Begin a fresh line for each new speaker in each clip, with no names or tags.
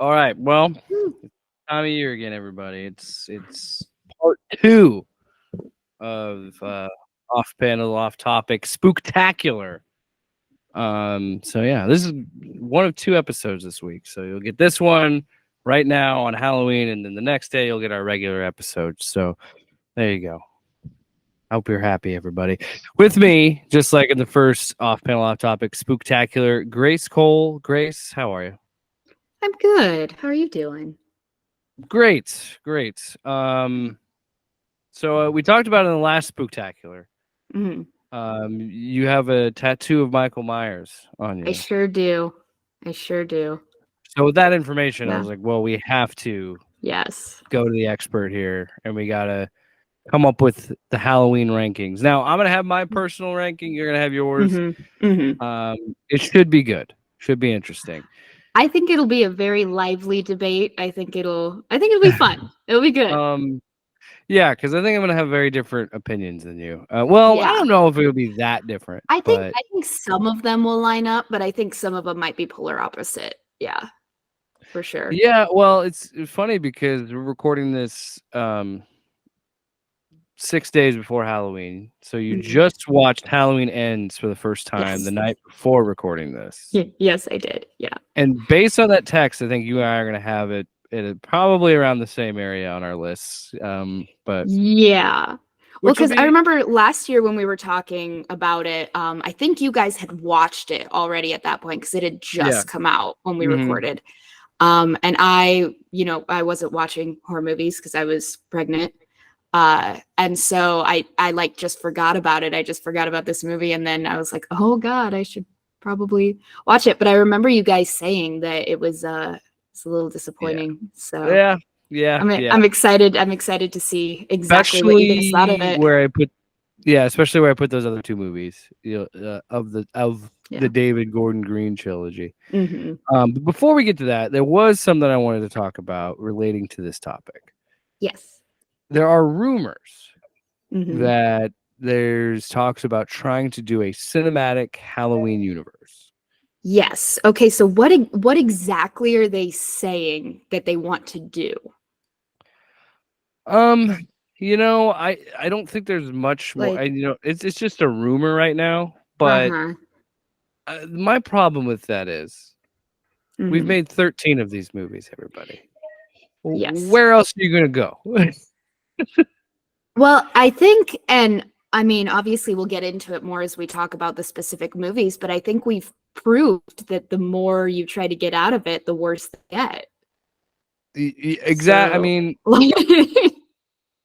All right. Well, time of year again, everybody. It's part 2 of off panel, off topic, Spooktacular. So yeah, this is one of 2 episodes this week. So you'll get this one right now on Halloween, and then the next day you'll get our regular episode. So there you go. I hope you're happy, everybody. With me, just like in the first off panel, off topic, Spooktacular, Grace Cole. Grace, how are you?
I'm good. How are you doing?
Great. So we talked about it in the last Spooktacular.
Mm-hmm.
You have a tattoo of Michael Myers on you.
I sure do.
So with that information, I was like, well, we have to go to the expert here, and we gotta come up with the Halloween rankings. Now, I'm gonna have my personal ranking. You're gonna have yours. It should be good. Should be interesting.
I think it'll be a very lively debate. I think it'll be fun. It'll be good.
Yeah, because I think I'm gonna have very different opinions than you. I don't know if it'll be that different.
I think some of them will line up, but I think some of them might be polar opposite. Yeah, for sure.
Yeah, well, it's funny because we're recording this 6 days before Halloween. So you just watched Halloween Ends for the first time the night before recording this.
Yes, I did. Yeah.
And based on that text, I think you and I are going to have it probably around the same area on our lists. But
yeah. Well, because I remember last year when we were talking about it, I think you guys had watched it already at that point because it had just come out when we recorded. And I wasn't watching horror movies because I was pregnant. And so I like just forgot about it. I just forgot about this movie. And then I was like, oh God, I should probably watch it. But I remember you guys saying that it was it's a little disappointing. So
yeah.
I'm excited. I'm excited to see exactly what you guys thought of it.
Especially where I put those other 2 movies, of the David Gordon Green trilogy. But before we get to that, there was something I wanted to talk about relating to this topic.
Yes.
There are rumors that there's talks about trying to do a cinematic Halloween universe.
Yes. Okay. So what exactly are they saying that they want to do?
I don't think there's much more. It's just a rumor right now. But my problem with that is we've made 13 of these movies, everybody. Yes. Where else are you going to go?
Well, I think, and I mean, obviously we'll get into it more as we talk about the specific movies, but I think we've proved that the more you try to get out of it, the worse they get.
Exactly. So, I mean,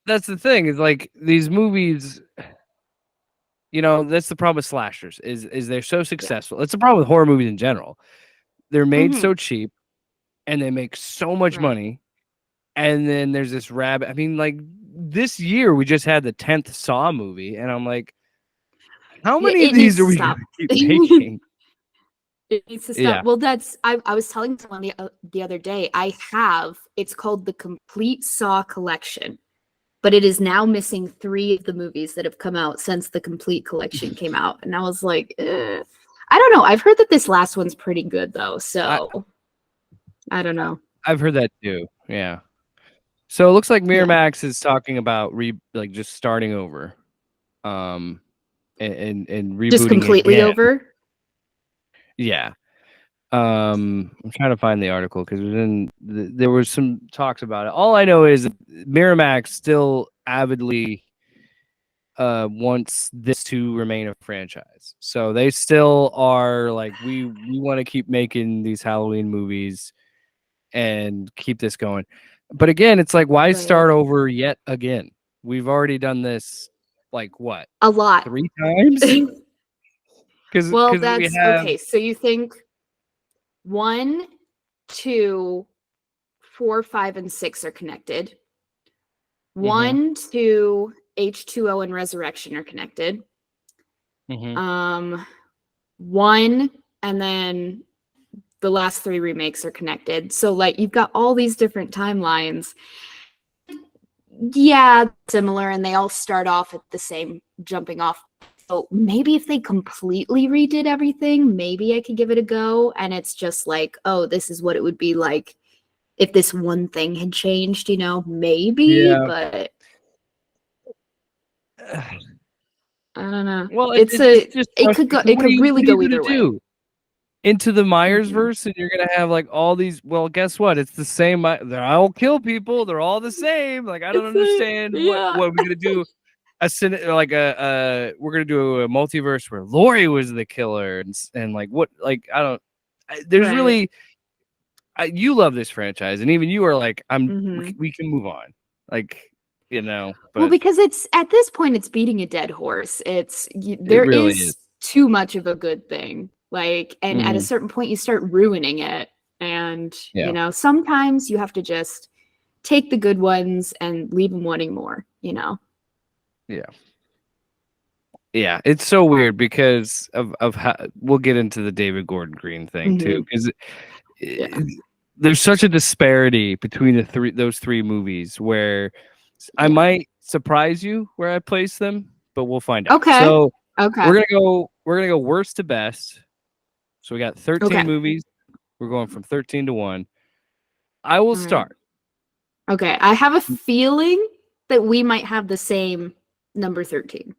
that's the thing is like these movies, that's the problem with slashers is they're so successful. It's the problem with horror movies in general. They're made so cheap and they make so much money. And then there's this rabbit. I mean, like this year we just had the 10th Saw movie, and I'm like, how many of these are we going to keep making?
It needs to stop. Yeah. Well, I was telling someone the other day, it's called the Complete Saw Collection, but it is now missing 3 of the movies that have come out since the Complete Collection came out. And I was like, I don't know. I've heard that this last one's pretty good though. So I don't know.
I've heard that too. Yeah. So it looks like Miramax is talking about just starting over, and rebooting
just completely
again.
Over.
Yeah, I'm trying to find the article because there was some talks about it. All I know is Miramax still avidly wants this to remain a franchise, so they still are like we want to keep making these Halloween movies and keep this going. But again, it's like, why start over yet again? We've already done this, like, what?
A lot.
3 times?
That's okay. So you think 1, 2, 4, 5, and 6 are connected. 1, 2, H2O, and Resurrection are connected. 1, and then the last 3 remakes are connected. So like you've got all these different timelines. Yeah, similar, and they all start off at the same jumping off. So maybe if they completely redid everything, maybe I could give it a go. And it's just like, oh, this is what it would be like if this one thing had changed, maybe, but I don't know.
Well,
It could really go either way.
Into the Myers verse, and you're gonna have like all these. Well, guess what? It's the same. They all kill people. They're all the same. Like I don't understand what we're gonna do. We're gonna do a multiverse where Laurie was the killer, and like what? Like I don't. There's really. You love this franchise, and even you are like, we can move on. Like but,
well, because it's at this point it's beating a dead horse. There really is too much of a good thing. Like, and at a certain point you start ruining it. And, sometimes you have to just take the good ones and leave them wanting more, Yeah.
Yeah. It's so weird because of how we'll get into the David Gordon Green thing too. Because there's such a disparity between those three movies where I might surprise you where I place them, but we'll find out.
Okay.
So we're gonna go worst to best. So we got 13 movies. We're going from 13 to 1. I will start.
Okay. I have a feeling that we might have the same number 13.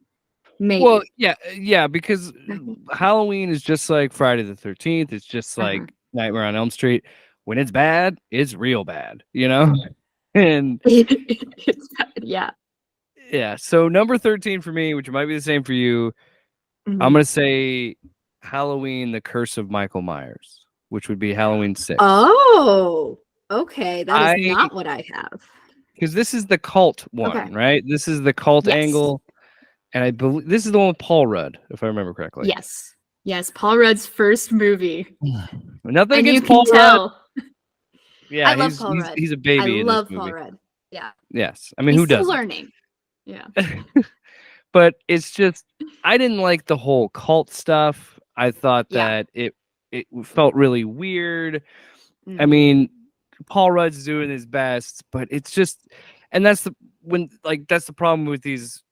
Maybe.
Well, yeah, because Halloween is just like Friday the 13th. It's just like Nightmare on Elm Street. When it's bad, it's real bad, And
it's bad, yeah.
Yeah. So number 13 for me, which might be the same for you, I'm gonna say Halloween: The Curse of Michael Myers, which would be Halloween 6.
Oh, okay. That is not what I have.
Because this is the cult one, right? This is the cult angle. And I believe this is the one with Paul Rudd, if I remember correctly.
Yes. Yes, Paul Rudd's first movie.
Nothing against Paul Rudd.
Yeah, I love Paul Rudd.
He's a baby.
I love Paul Rudd. Yeah.
Yes. I mean, who doesn't?
He's still learning. Yeah.
But it's just, I didn't like the whole cult stuff. I thought that it felt really weird. I mean, Paul Rudd's doing his best, but it's just, and that's the problem with these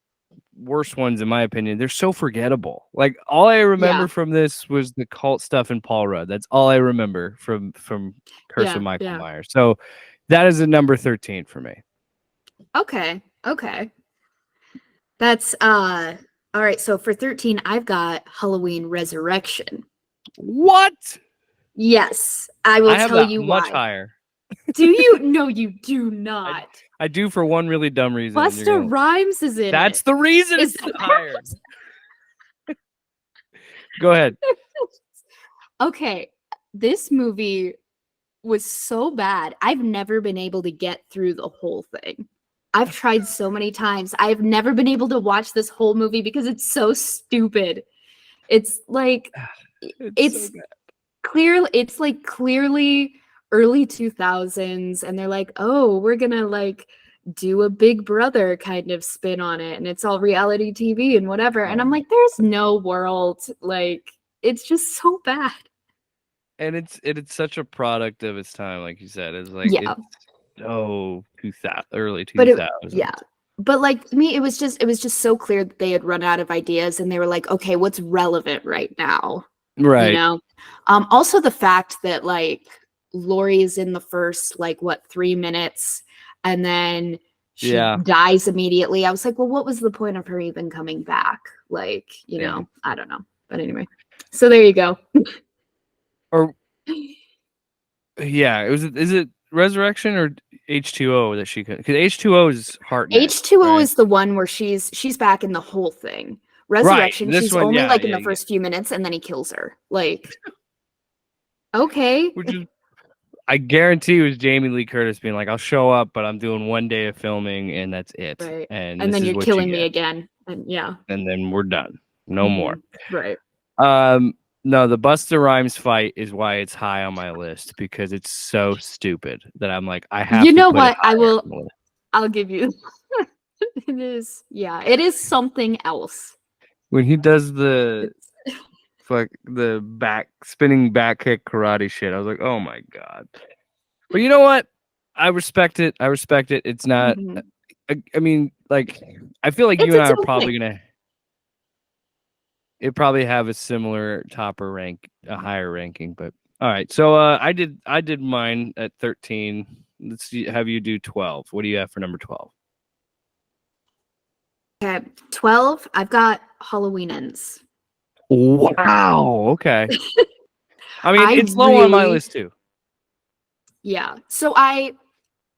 worst ones, in my opinion. They're so forgettable. Like all I remember from this was the cult stuff in Paul Rudd. That's all I remember from Curse of Michael Myers. So that is a number 13 for me.
Okay. That's all right. So for 13, I've got Halloween Resurrection.
What?
Yes, I will tell you
much
why.
Higher.
Do you? No, you do not.
I do for one really dumb reason.
Busta Rhymes is in
That's the reason it's higher. Go ahead.
Okay, this movie was so bad. I've never been able to get through the whole thing. I've tried so many times. I've never been able to watch this whole movie because it's so stupid. It's like it's so clearly early 2000s, and they're like, oh, we're gonna like do a Big Brother kind of spin on it, and it's all reality TV and whatever. And I'm like, there's no world. Like, it's just so bad.
And it's such a product of its time, like you said. It's like it's early 2000s.
But like to me, it was just so clear that they had run out of ideas, and they were like, okay, what's relevant right now?
Right.
Also the fact that like Laurie is in the first 3 minutes, and then she dies immediately. I was like, well, what was the point of her even coming back? I don't know. But anyway, so there you go.
Or is it Resurrection or H2O that she could? Because H2O is Hartnett.
H2O is the one where she's back in the whole thing. Resurrection, she's only in the first few minutes, and then he kills her. Okay.
Which is, I guarantee it was Jamie Lee Curtis being like, I'll show up, but I'm doing one day of filming and that's it.
Right.
And
then you're killing me again. And
and then we're done. No more.
Right.
No, the Busta Rhymes fight is why it's high on my list, because it's so stupid that I'm like, I have to.
You know what? I'll give you. It is something else.
When he does the spinning back kick karate shit, I was like, oh my God. But you know what? I respect it. It's not, I mean, I feel like you and I are probably going to, it probably have a similar a higher ranking, but All right. So I did mine at 13. Let's have you do 12. What do you have for number 12?
Okay, 12. I've got Halloween Ends.
Wow. Okay. I mean, it's low on my list too.
Yeah. So I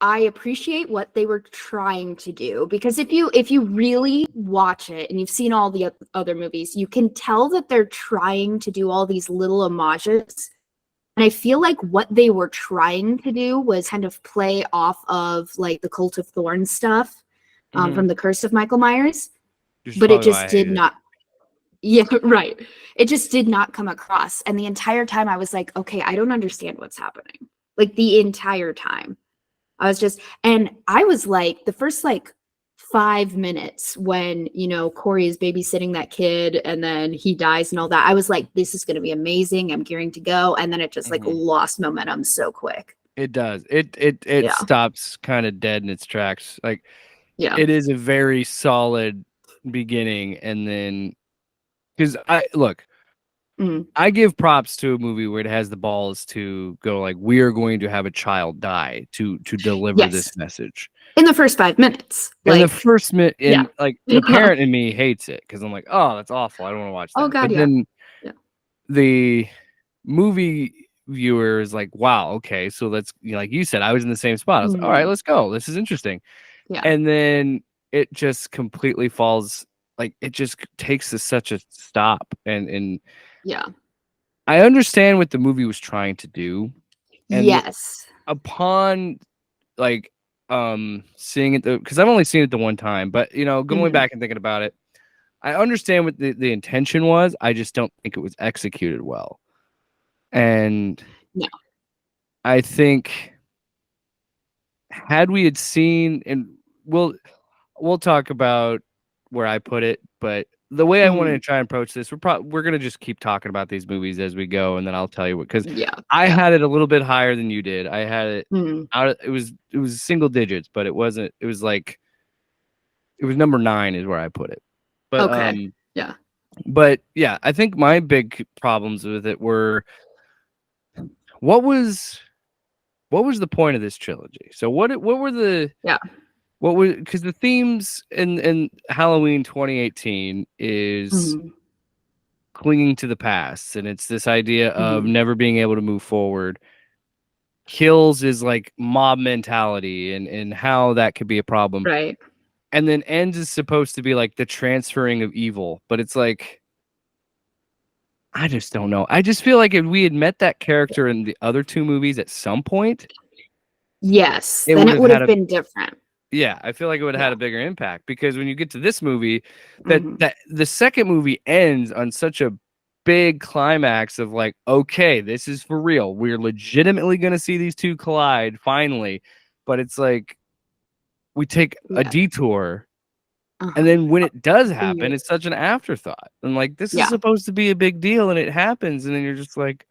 appreciate what they were trying to do, because if you really watch it and you've seen all the other movies, you can tell that they're trying to do all these little homages. And I feel like what they were trying to do was kind of play off of like the Cult of Thorns stuff from the Curse of Michael Myers, but it just did not. Yeah, right. It just did not come across. And the entire time I was like, okay, I don't understand what's happening. Like the entire time. I was like, the first like 5 minutes when, Corey is babysitting that kid and then he dies and all that, I was like, this is going to be amazing. I'm gearing to go. And then it just like lost momentum so quick.
It does. It stops kind of dead in its tracks. Like, it is a very solid beginning. And then, because I give props to a movie where it has the balls to go like, we are going to have a child die to deliver this message
in the first 5 minutes.
In the first minute, like the parent in me hates it because I'm like, oh, that's awful. I don't want to watch that.
Oh God,
but then the movie viewer is like, wow, okay, so let's, like you said, I was in the same spot. I was like, all right, let's go. This is interesting. Yeah. And then it just completely falls. Like it just takes such a stop, and I understand what the movie was trying to do. And upon like seeing it, because I've only seen it the one time, but going back and thinking about it, I understand what the intention was. I just don't think it was executed well. And I think had we had seen, and we'll talk about where I put it, but the way I wanted to try and approach this, we're gonna just keep talking about these movies as we go, and then I'll tell you what, because I had it a little bit higher than you did. I had it out. It was single digits, but it wasn't. It was like it was number 9 is where I put it. But but yeah, I think my big problems with it were what was the point of this trilogy? So what were the what was, because the themes in Halloween 2018 is clinging to the past, and it's this idea of never being able to move forward. Kills is like mob mentality and how that could be a problem.
Right.
And then Ends is supposed to be like the transferring of evil, but it's like, I just don't know. I just feel like if we had met that character in the other 2 movies at some point,
then it would have been different.
Yeah, I feel like it would have had a bigger impact, because when you get to this movie, that the second movie ends on such a big climax of like, okay, this is for real. We're legitimately going to see these 2 collide finally. But it's like we take a detour, and then when it does happen, it's such an afterthought. And like, this is supposed to be a big deal, and it happens, and then you're just like,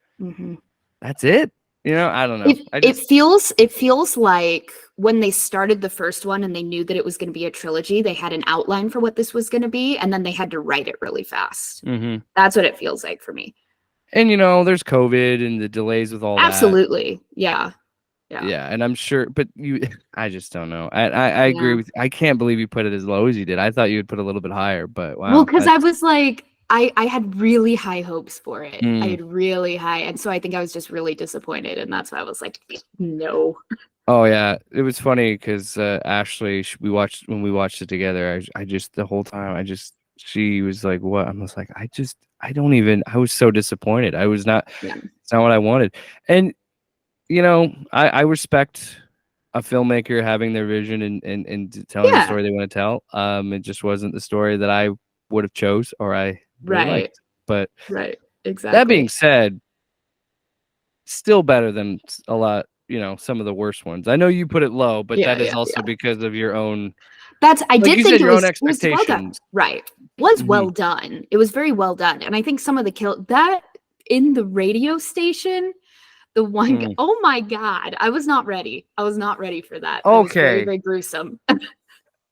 that's it. I don't know. It
feels like when they started the first one and they knew that it was going to be a trilogy, they had an outline for what this was going to be, and then they had to write it really fast. That's what it feels like for me.
And there's COVID and the delays with all that.
Absolutely. Yeah.
And I'm sure, but I just don't know. I agree with. I can't believe you put it as low as you did. I thought you would put a little bit higher, but wow.
Well, because I was like, I had really high hopes for it. I had really high, and so I think I was just really disappointed, and that's why I was like, no.
Oh yeah, it was funny because Ashley, when we watched it together, I just the whole time she was like, "What?" I was like, I was so disappointed. I was not. It's not what I wanted, and I respect a filmmaker having their vision and telling the story they want to tell. It just wasn't the story that I would have chose, or I liked. But
exactly.
That being said, still better than a lot, some of the worst ones. I know you put it low, but that is also because of your own.
I did think
your own expectations.
Was well done. Right. Was well done. It was very well done. And I think some of the kill that in the radio station, the one, oh my God, I was not ready. I was not ready for that. It was very, very gruesome.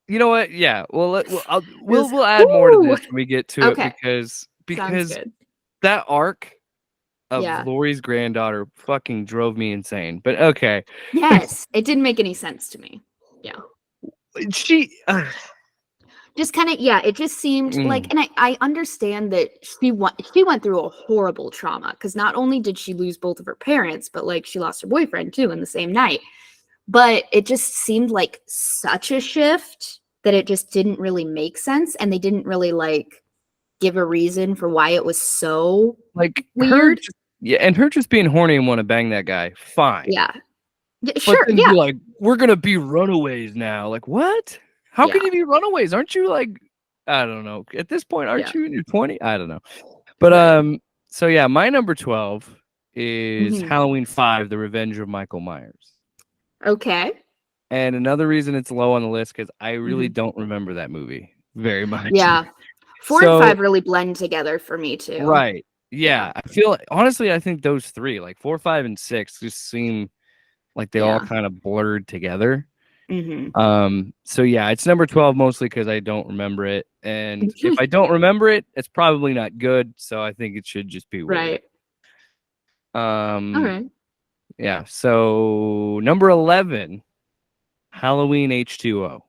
You know what? Yeah. Well, we'll add more to this when we get to it, because that arc
Yeah.
Laurie's granddaughter fucking drove me insane. But okay.
Yes, it didn't make any sense to me. Yeah.
She
just kind of, yeah, it just seemed like, and I understand that she went through a horrible trauma, because not only did she lose both of her parents, but like she lost her boyfriend too in the same night. But it just seemed like such a shift that it just didn't really make sense, and they didn't really like give a reason for why it was so
like
weird.
And her just being horny and want to bang that guy, fine.
Yeah. Sure.
But then be like, we're gonna be runaways now. Like, what? How can you be runaways? Aren't you like, I don't know. At this point, aren't you in your 20s? I don't know. But so yeah, my number 12 is Halloween 5: The Revenge of Michael Myers.
Okay.
And another reason it's low on the list, because I really don't remember that movie very much.
Yeah. 4 and 5 really blend together for me too.
Right. Yeah. I feel, honestly, I think those three, like 4, 5, and 6, just seem like they all kind of blurred together. So yeah, it's number 12 mostly because I don't remember it, and if I don't remember it, it's probably not good, so I think it should just be weird. All right. Yeah, so number 11, Halloween H2O.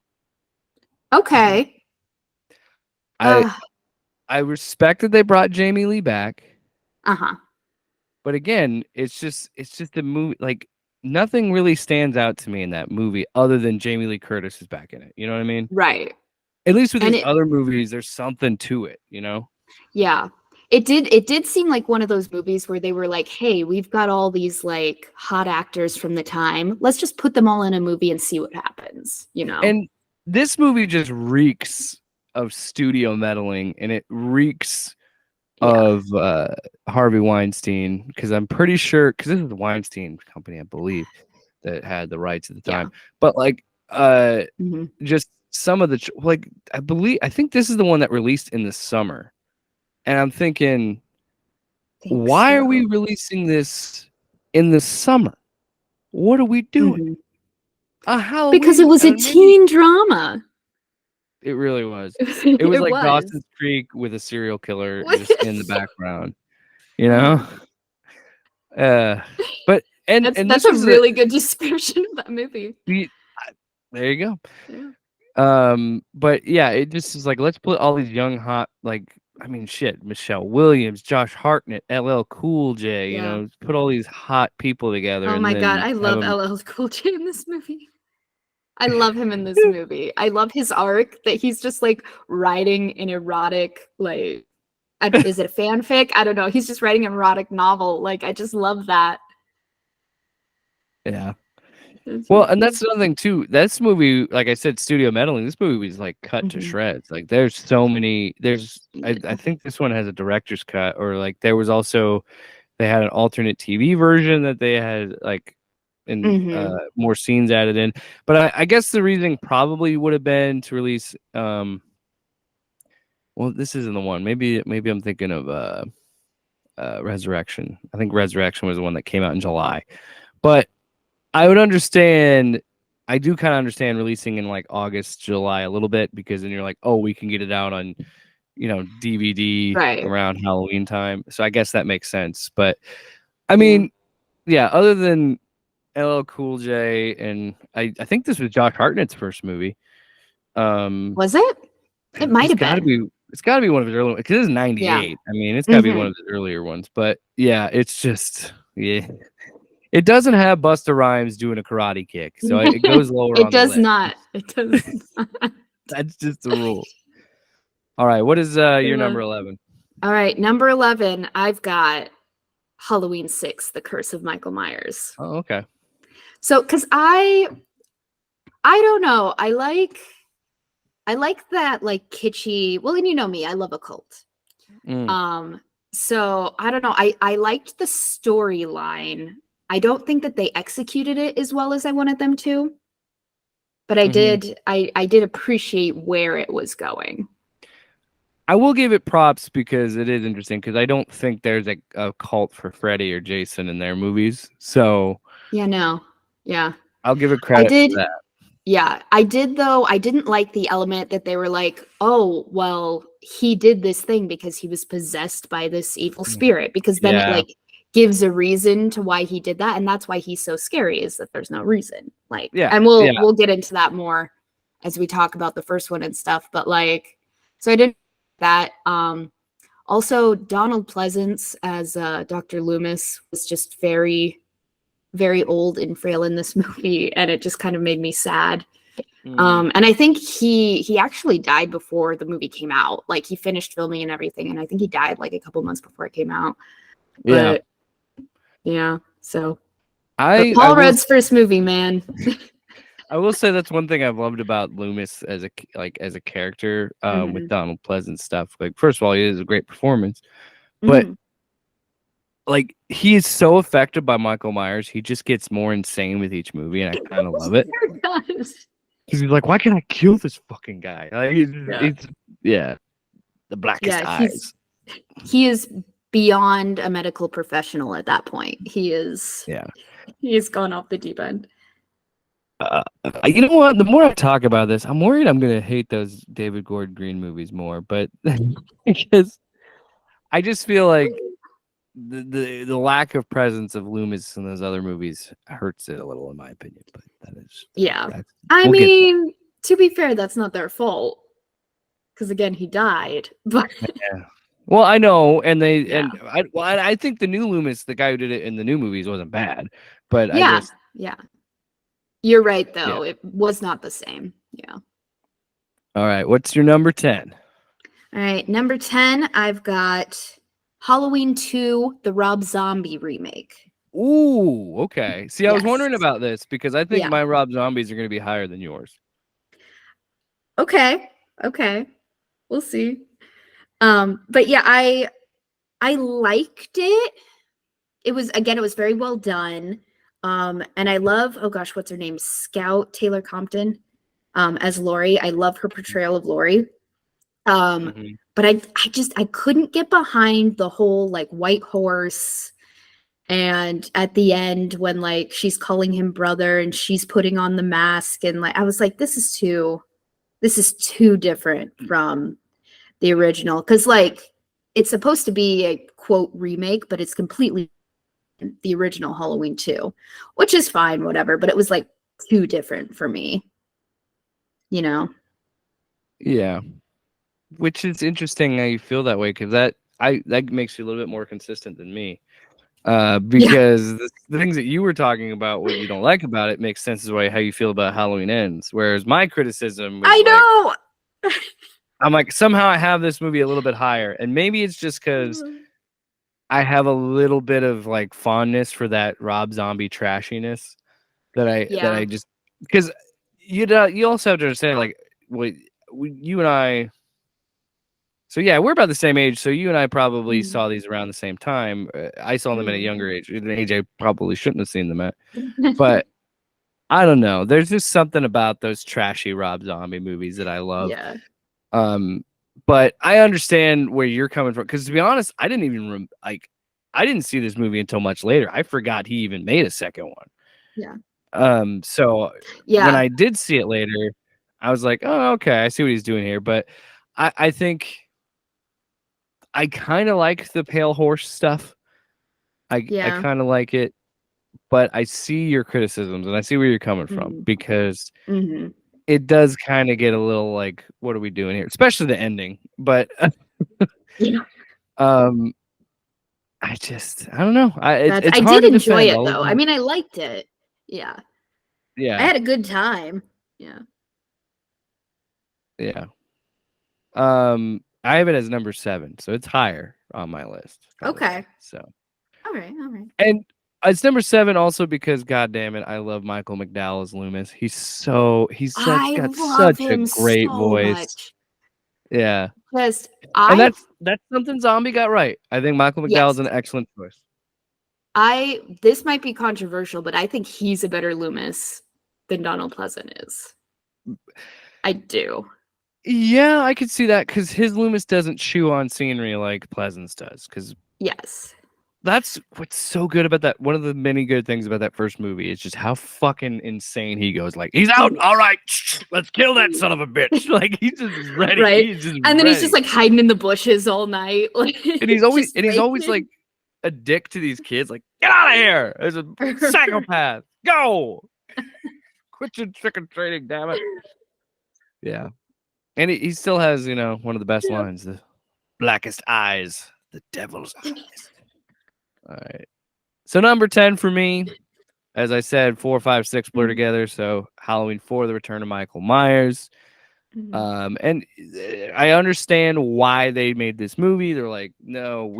Okay.
I respect that they brought Jamie Lee back. But again, it's just a movie, like nothing really stands out to me in that movie other than Jamie Lee Curtis is back in it. You know what I mean?
Right.
At least with these other movies, there's something to it, you know?
Yeah. It did seem like one of those movies where they were like, hey, we've got all these like hot actors from the time. Let's just put them all in a movie and see what happens, you know?
And this movie just reeks of studio meddling, and it reeks of Harvey Weinstein, because I'm pretty sure, because this is the Weinstein company, I believe, that had the rights at the time. But like just some of the like I think this is the one that released in the summer, and I'm thinking, why are we releasing this in the summer? What are we doing? A Halloween,
because it was a teen drama.
It really was. It was like Dawson's Creek with a serial killer just in the background, you know? But
that's a really good description of that movie.
There you go. Yeah. But yeah, it just is like, let's put all these young hot, like, I mean, shit, Michelle Williams, Josh Hartnett, LL Cool J, you know, put all these hot people together.
Oh my God, I love LL Cool J in this movie. I love him in this movie. I love his arc that he's just like writing an erotic, like, is it a fanfic? I don't know. He's just writing an erotic novel. Like, I just love that.
Yeah. Well, and that's another thing too. This movie, like I said, studio meddling. This movie was like cut to shreds. Like, there's so many. I think this one has a director's cut, or like there was also, they had an alternate TV version that they had like, and more scenes added in. But I guess the reason probably would have been to release. Well, this isn't the one. Maybe I'm thinking of Resurrection. I think Resurrection was the one that came out in July, but I would understand. I do kind of understand releasing in like August, July a little bit, because then you're like, oh, we can get it out on, you know, DVD around Halloween time. So I guess that makes sense. But I mean, yeah, other than LL Cool J, and I think this was Josh Hartnett's first movie.
Was it? It might have been.
It's got to be one of his early ones, because it's 98. Yeah. I mean, it's got to be one of the earlier ones. But yeah, it's just, yeah. It doesn't have Busta Rhymes doing a karate kick, so it goes lower on the list.
It does not.
That's just the rule. All right, what is your number 11?
All right, number 11, I've got Halloween 6, The Curse of Michael Myers.
Oh, okay.
So, because I don't know, I like that like kitschy. Well, and you know me, I love a cult. So I don't know. I liked the storyline. I don't think that they executed it as well as I wanted them to, but I did appreciate where it was going.
I will give it props because it is interesting, because I don't think there's a cult for Freddy or Jason in their movies. So
yeah,
I'll give it credit for that.
Yeah, I did, though. I didn't like the element that they were like, oh, well, he did this thing because he was possessed by this evil spirit, because then it like gives a reason to why he did that, and that's why he's so scary, is that there's no reason. Like,
yeah,
and we'll get into that more as we talk about the first one and stuff. But like, so I did that. Also, Donald Pleasance as Dr. Loomis was just very, very old and frail in this movie, and it just kind of made me sad. And I think he actually died before the movie came out. Like, he finished filming and everything, and I think he died like a couple months before it came out. But, yeah. So Paul Rudd's first movie, man.
I will say that's one thing I've loved about Loomis as a character with Donald Pleasance stuff. Like, first of all, he is a great performance, but like, he is so affected by Michael Myers, he just gets more insane with each movie, and I kind of love it. Because he's like, why can't I kill this fucking guy? Like, it's the blackest eyes.
He is beyond a medical professional at that point. He is. Yeah. He's gone off the deep end.
You know what? The more I talk about this, I'm worried I'm gonna hate those David Gordon Green movies more. But because I just feel like the lack of presence of Loomis in those other movies hurts it a little, in my opinion. But that is
I mean, to be fair, that's not their fault. Because again, he died. But
well, I know, and I think the new Loomis, the guy who did it in the new movies, wasn't bad. But
you're right, though. It was not the same. Yeah.
All right. What's your number 10?
All right. Number 10, I've got Halloween 2, the Rob Zombie remake.
Ooh, okay. See, I was wondering about this because I think my Rob Zombies are going to be higher than yours.
Okay. We'll see. But yeah, I liked it. It was very well done. And I love, oh gosh, what's her name? Scout Taylor Compton as Laurie. I love her portrayal of Laurie. But I couldn't get behind the whole like white horse, and at the end when like she's calling him brother and she's putting on the mask, and like I was like, this is too different from the original, because like it's supposed to be a quote remake, but it's completely the original Halloween 2, which is fine, whatever, but it was like too different for me, you know?
Yeah. Which is interesting how you feel that way, because that makes you a little bit more consistent than me. Because the things that you were talking about, what you don't like about it, makes sense as way how you feel about Halloween Ends. Whereas my criticism was I'm like, somehow I have this movie a little bit higher. And maybe it's just because I have a little bit of like fondness for that Rob Zombie trashiness that I just, because you also have to understand, like, you and I. So yeah, we're about the same age. So you and I probably saw these around the same time. I saw them at a younger age, an age I probably shouldn't have seen them at. But I don't know. There's just something about those trashy Rob Zombie movies that I love.
Yeah.
But I understand where you're coming from, because to be honest, I didn't even I didn't see this movie until much later. I forgot he even made a second one.
Yeah.
So when I did see it later, I was like, oh, okay, I see what he's doing here. But I think I kind of like the pale horse stuff. I kind of like it, but I see your criticisms and I see where you're coming from, because it does kind of get a little like, what are we doing here? Especially the ending. But I don't know. I
did enjoy it though. I mean, I liked it. Yeah. I had a good time. Yeah.
I have it as number 7, so it's higher on my list.
Okay.
So.
All right.
And it's number 7 also because, God damn it, I love Michael McDowell as Loomis. He's got such a great voice. Much. Yeah. And that's something Zombie got right. I think Michael McDowell is an excellent choice.
This might be controversial, but I think he's a better Loomis than Donald Pleasant is. I do.
Yeah, I could see that, because his Loomis doesn't chew on scenery like Pleasance does. That's what's so good about that. One of the many good things about that first movie is just how fucking insane he goes. Like, he's out. All right, let's kill that son of a bitch. Like, he's just ready.
Right. He's just ready. He's just like hiding in the bushes all night.
And he's always like, a dick to these kids. Like, get out of here! There's a psychopath. Go! Quit your trick-or-treating, damn it. Yeah. And he still has, one of the best lines. The blackest eyes. The devil's eyes. All right. So number 10 for me, as I said, 4, 5, 6 blur together. So Halloween 4, The Return of Michael Myers. And I understand why they made this movie. They're like, no,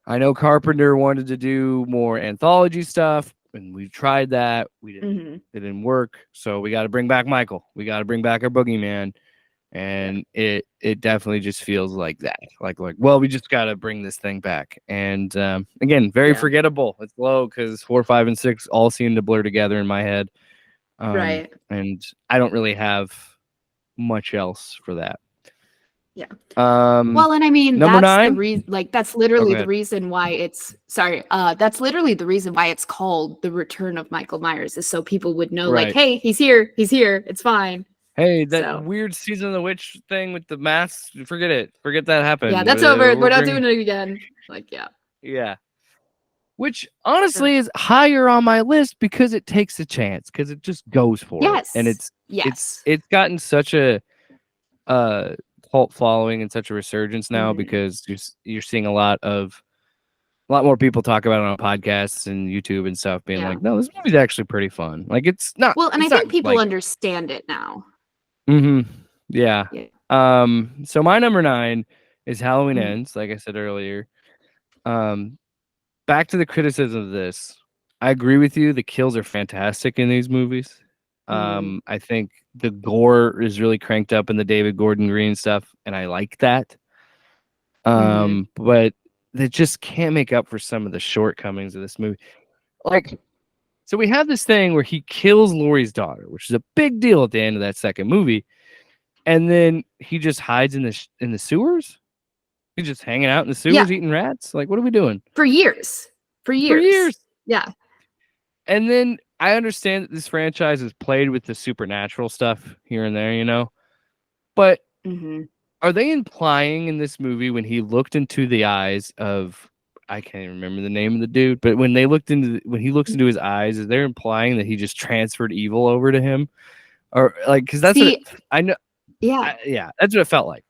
I know Carpenter wanted to do more anthology stuff, and we tried that. It didn't work. So we got to bring back Michael. We got to bring back our boogeyman. And it definitely just feels like that. Like, well, we just got to bring this thing back. And again, very forgettable. It's low because 4, 5, and 6 all seem to blur together in my head.
Right.
And I don't really have much else for that.
Yeah. Well, and I mean,
number
that's
9?
the reason. Like, that's literally the reason why it's. Sorry. That's literally the reason why it's called The Return of Michael Myers, is so people would know, like, hey, he's here. He's here. It's fine.
Hey, that weird Season of the Witch thing with the masks, forget it. Forget that happened.
Yeah, that's over. We're not doing it again. Like, yeah.
Yeah. Which, honestly, is higher on my list because it takes a chance, because it just goes for it. And it's gotten such a cult following and such a resurgence now because you're seeing a lot more people talk about it on podcasts and YouTube and stuff, being like, no, this movie's actually pretty fun. Like, it's not.
Well, and I think people understand it now.
Yeah. So my number 9 is Halloween Ends, like I said earlier. Back to the criticism of this. I agree with you. The kills are fantastic in these movies. I think the gore is really cranked up in the David Gordon Green stuff, and I like that. But they just can't make up for some of the shortcomings of this movie. Like, so we have this thing where he kills Laurie's daughter, which is a big deal at the end of that second movie. And then he just hides in the sewers. He's just hanging out in the sewers eating rats. Like, what are we doing?
For years. Yeah.
And then I understand that this franchise has played with the supernatural stuff here and there, But are they implying in this movie, when he looked into the eyes of, I can't even remember the name of the dude, but when he looks into his eyes, is they're implying that he just transferred evil over to him? Or like, because that's what I know. Yeah, that's what it felt like.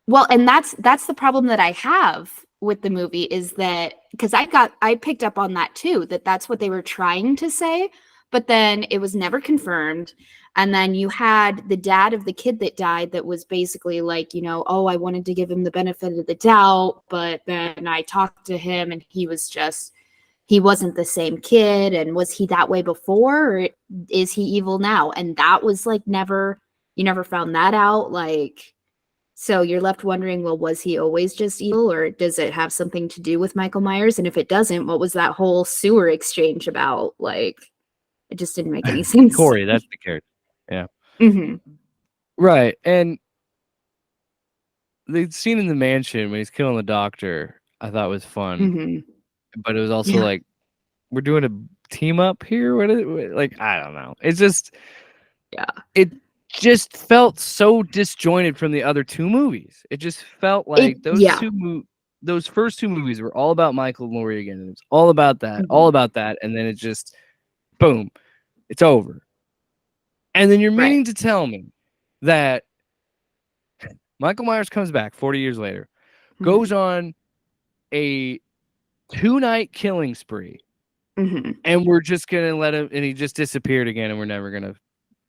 Well, and that's the problem that I have with the movie, is that because I picked up on that too, that's what they were trying to say, but then it was never confirmed. And then you had the dad of the kid that died that was basically like, oh, I wanted to give him the benefit of the doubt, but then I talked to him and he wasn't the same kid. And was he that way before, or is he evil now? And that was like you never found that out. Like, so you're left wondering, well, was he always just evil, or does it have something to do with Michael Myers? And if it doesn't, what was that whole sewer exchange about? Like, it just didn't make any sense.
Corey, that's the character. Yeah. Right. And the scene in the mansion when he's killing the doctor, I thought was fun. But it was also like, we're doing a team up here? What is it? Like, I don't know. It's just, it just felt so disjointed from the other two movies. It just felt like those first two movies were all about Michael and Laurie again. And it's all about that, and then it just, boom, it's over. And then you're meaning to tell me that Michael Myers comes back 40 years later, goes on a 2-night killing spree, and we're just going to let him, and he just disappeared again, and we're never going to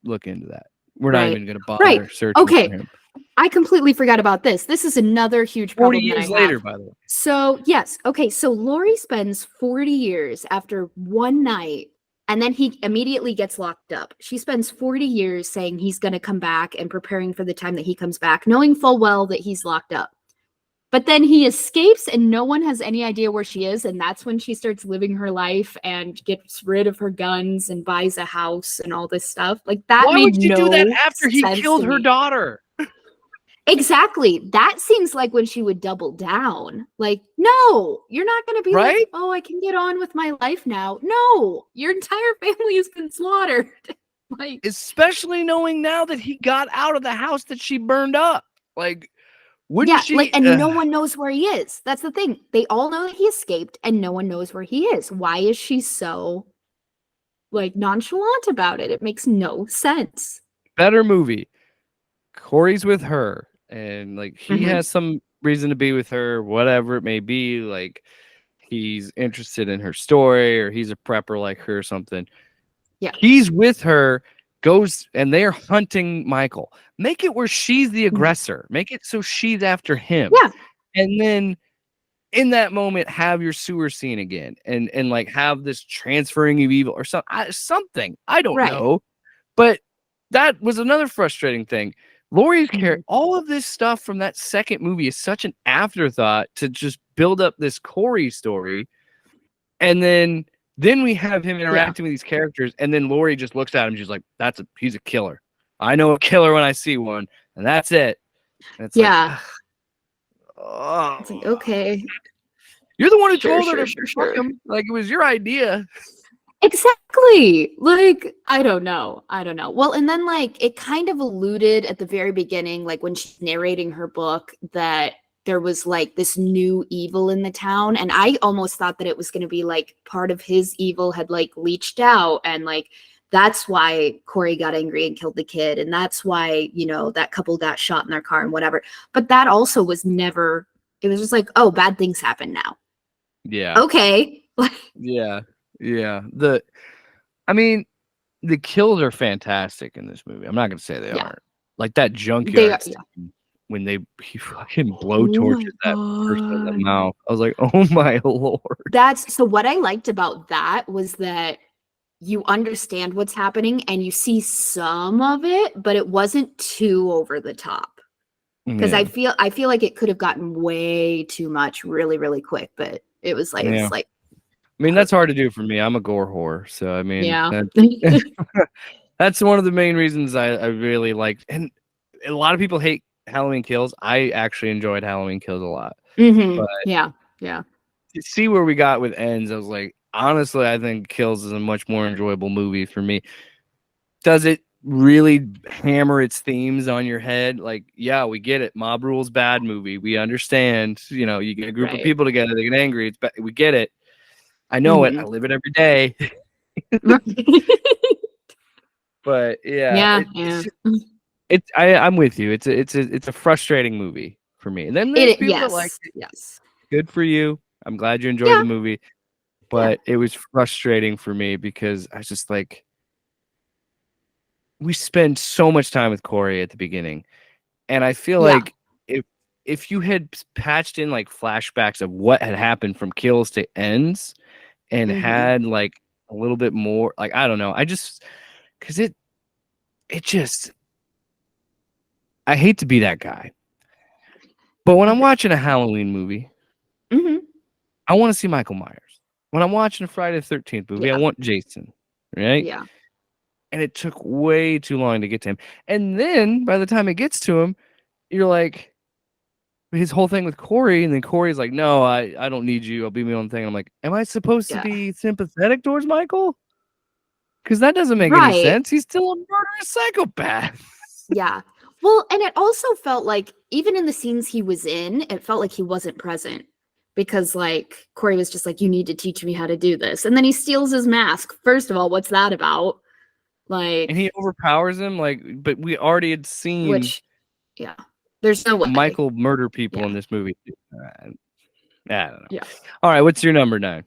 look into that. We're not even going to bother searching for him.
I completely forgot about this. This is another huge problem
40 years later, by the way.
So, yes. Okay, so Laurie spends 40 years after one night, and then he immediately gets locked up. She spends 40 years saying he's going to come back and preparing for the time that he comes back, knowing full well that he's locked up. But then he escapes and no one has any idea where she is. And that's when she starts living her life and gets rid of her guns and buys a house and all this stuff. Like, that
Why would you do that after he killed her daughter?
Exactly. That seems like when she would double down. Like, no, you're not going to be like, oh, I can get on with my life now. No, your entire family has been slaughtered.
Like, especially knowing now that he got out of the house that she burned up. Like, Wouldn't she?
and no one knows where he is. That's the thing. They all know that he escaped, and no one knows where he is. Why is she so like nonchalant about it? It makes no sense.
Better movie. Corey's with her, and like he has some reason to be with her, whatever it may be. Like he's interested in her story, or he's a prepper like her or something.
Yeah,
he's with her. Goes and they're hunting Michael. Make it where she's the aggressor. Make it so she's after him.
Yeah.
And then in that moment, have your sewer scene again, and like have this transferring of evil or something. I don't know, but that was another frustrating thing. Laurie's character, all of this stuff from that second movie is such an afterthought to just build up this Corey story, and then we have him interacting with these characters, and then Laurie just looks at him. She's like, he's a killer. I know a killer when I see one, and that's it. And it's like, oh.
It's like, okay.
You're the one who told her to fuck him. Like, it was your idea.
Exactly. Like, I don't know. Well, and then, like, it kind of alluded at the very beginning, like, when she's narrating her book, that there was like this new evil in the town, and I almost thought that it was going to be like part of his evil had like leached out, and like that's why Corey got angry and killed the kid, and that's why, you know, that couple got shot in their car and whatever. But that also was never, it was just like, oh, bad things happen now.
Yeah.
Okay.
Yeah. I mean, the kills are fantastic in this movie. I'm not gonna say they aren't. Like that junkyard scene, when he fucking blowtorches that person in the mouth. I was like, oh my Lord.
So what I liked about that was that you understand what's happening and you see some of it, but it wasn't too over the top. Because I feel like it could have gotten way too much really, really quick, but it was like, it's like,
I mean, that's hard to do for me. I'm a gore whore. So I mean, that's one of the main reasons I really liked. And a lot of people hate Halloween Kills. I actually enjoyed Halloween Kills a lot. But
to
see where we got with Ends, I was like, honestly, I think Kills is a much more enjoyable movie for me. Does it really hammer its themes on your head? Like, yeah, we get it. Mob Rules, bad movie. We understand. You know, you get a group of people together, they get angry. It's bad. We get it. I know it. I live it every day. But I'm with you. It's a frustrating movie for me. And then there's people that like it.
Yes.
Good for you. I'm glad you enjoyed the movie. But it was frustrating for me because I was just like, we spend so much time with Corey at the beginning. And I feel like if you had patched in like flashbacks of what had happened from Kills to Ends and had like a little bit more, like, I don't know. I just, because it just, I hate to be that guy. But when I'm watching a Halloween movie, I want to see Michael Myers. When I'm watching a Friday the 13th movie, I want Jason, right?
Yeah.
And it took way too long to get to him. And then by the time it gets to him, you're like, his whole thing with Corey, and then Corey's like, no, I don't need you. I'll be my own thing. I'm like, am I supposed to be sympathetic towards Michael? Because that doesn't make any sense. He's still a murderous psychopath.
Yeah. Well, and it also felt like, even in the scenes he was in, it felt like he wasn't present. Because, like, Corey was just like, you need to teach me how to do this. And then he steals his mask. First of all, what's that about? Like,
and he overpowers him, like, but we already had seen
there's no way
Michael murder people in this movie. I don't know. Yeah. All right, what's your number 9?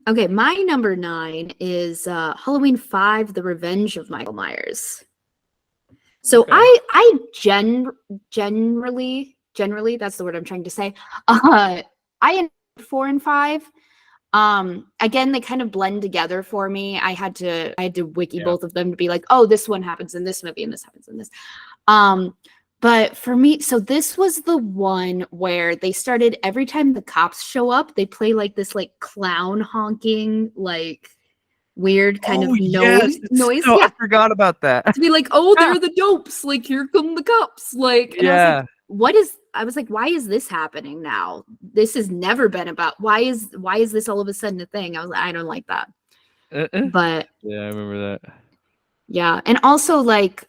Okay, my number 9 is Halloween 5: The Revenge of Michael Myers. So I generally, that's the word I'm trying to say. I enjoyed 4 and 5. Again, they kind of blend together for me. I had to wiki both of them to be like, oh, this one happens in this movie and this happens in this. But for me, so this was the one where they started, every time the cops show up, they play like this like clown honking, like weird kind of noise.
No, I forgot about that.
To be like, oh, they're the dopes. Like, here come the cops. Like, and I was like, why is this happening now? This has never been about, why is this all of a sudden a thing? I was like, I don't like that. But
yeah, I remember that.
Yeah. And also, like,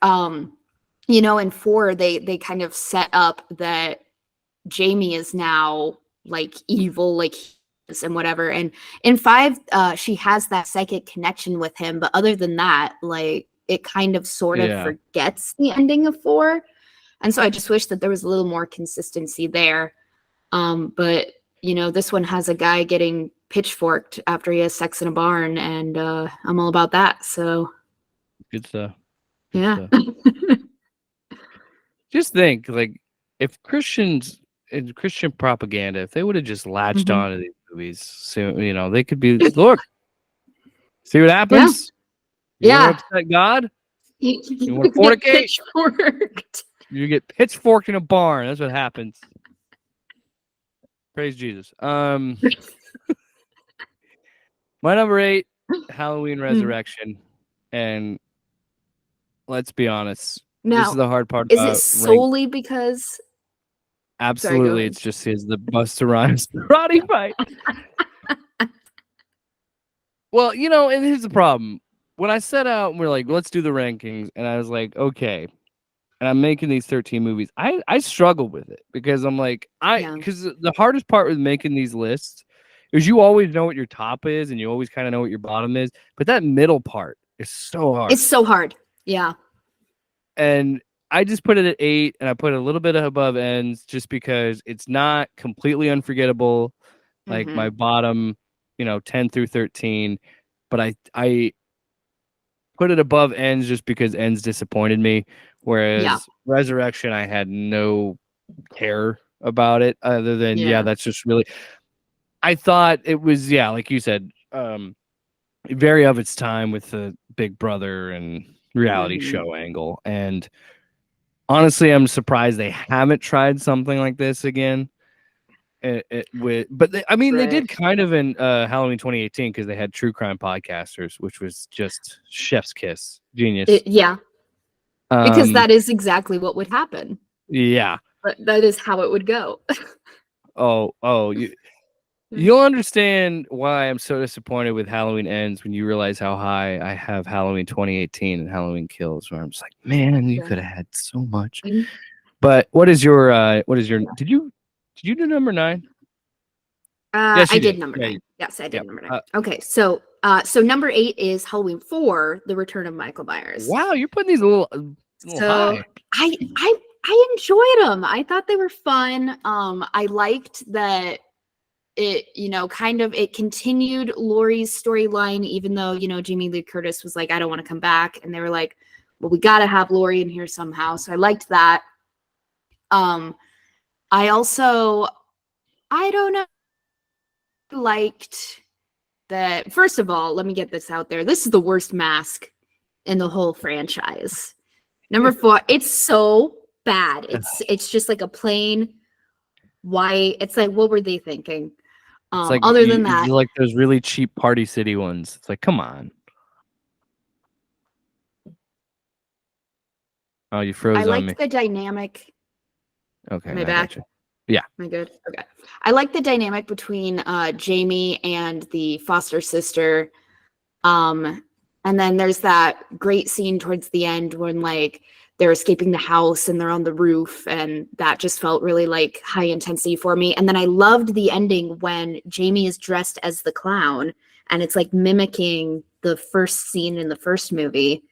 you know, in 4, they kind of set up that Jamie is now like evil, like and whatever. And in 5, she has that psychic connection with him, but other than that, like it kind of sort of forgets the ending of 4. And so I just wish that there was a little more consistency there. But you know, this one has a guy getting pitchforked after he has sex in a barn, and I'm all about that. So
good stuff.
Yeah.
Just think, like, if Christians and Christian propaganda, if they would have just latched on to these movies, so you know, they could be look, see what happens. You want to upset God? You want to fornicate?
Pitchforked.
You get pitchforked in a barn. That's what happens. Praise Jesus. My number 8, Halloween Resurrection, and let's be honest.
Now,
this is the hard part.
Is it solely because?
Absolutely, it's just the Busta Rhymes karate fight. Well, you know, and here's the problem. When I set out and we're like, let's do the rankings, and I was like, okay, and I'm making these 13 movies, I struggle with it because I'm like, because the hardest part with making these lists is you always know what your top is and you always kind of know what your bottom is, but that middle part is so hard.
It's so hard. Yeah.
And I just put it at 8, and I put a little bit above Ends just because it's not completely unforgettable, like my bottom, you know, 10 through 13. But I put it above Ends just because Ends disappointed me, whereas Resurrection, I had no care about it other than that's just really. I thought it was like you said, very of its time with the Big Brother and reality show angle, and honestly, I'm surprised they haven't tried something like this again. They did kind of in Halloween 2018 because they had true crime podcasters, which was just chef's kiss, genius.
Because that is exactly what would happen.
Yeah,
but that is how it would go.
You'll understand why I'm so disappointed with Halloween Ends when you realize how high I have Halloween 2018 and Halloween Kills, where I'm just like, man, you could have had so much. But what is your did you do number 9?
Yes, I did number 9. Yes, I did number 9. Okay, so number 8 is Halloween 4, The Return of Michael Myers.
Wow, you're putting these a little high.
I enjoyed them. I thought they were fun. I liked that it, you know, kind of it continued Laurie's storyline, even though, you know, Jamie Lee Curtis was like, I don't want to come back. And they were like, well, we got to have Laurie in here somehow. So I liked that. I don't know, liked that. First of all, let me get this out there. This is the worst mask in the whole franchise. Number 4, it's so bad. It's just like a plain white. It's like, what were they thinking?
Like
other than that,
you like those really cheap Party City ones. It's like, come on. Oh, you froze on me.
I liked the dynamic.
Okay.
Am I back?
Gotcha. Yeah.
Am I good? Okay. I like the dynamic between Jamie and the foster sister. And then there's that great scene towards the end when like they're escaping the house and they're on the roof, and that just felt really like high intensity for me. And then I loved the ending when Jamie is dressed as the clown, and it's like mimicking the first scene in the first movie.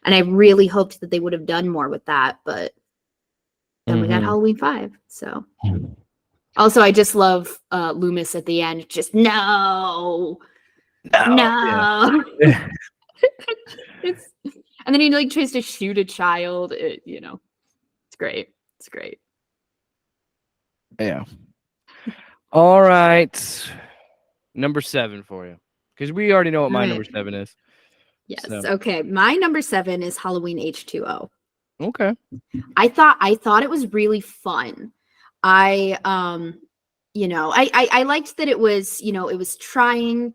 And I really hoped that they would have done more with that, but then we got Halloween 5. So also, I just love Loomis at the end. Just no.
Yeah.
And then he like tries to shoot a child. You know, it's great. It's great.
Yeah. All right. Number 7 for you, because we already know what my number 7 is.
Yes. So. Okay. My number 7 is Halloween H2O.
Okay.
I thought it was really fun. I liked that it was, you know, it was trying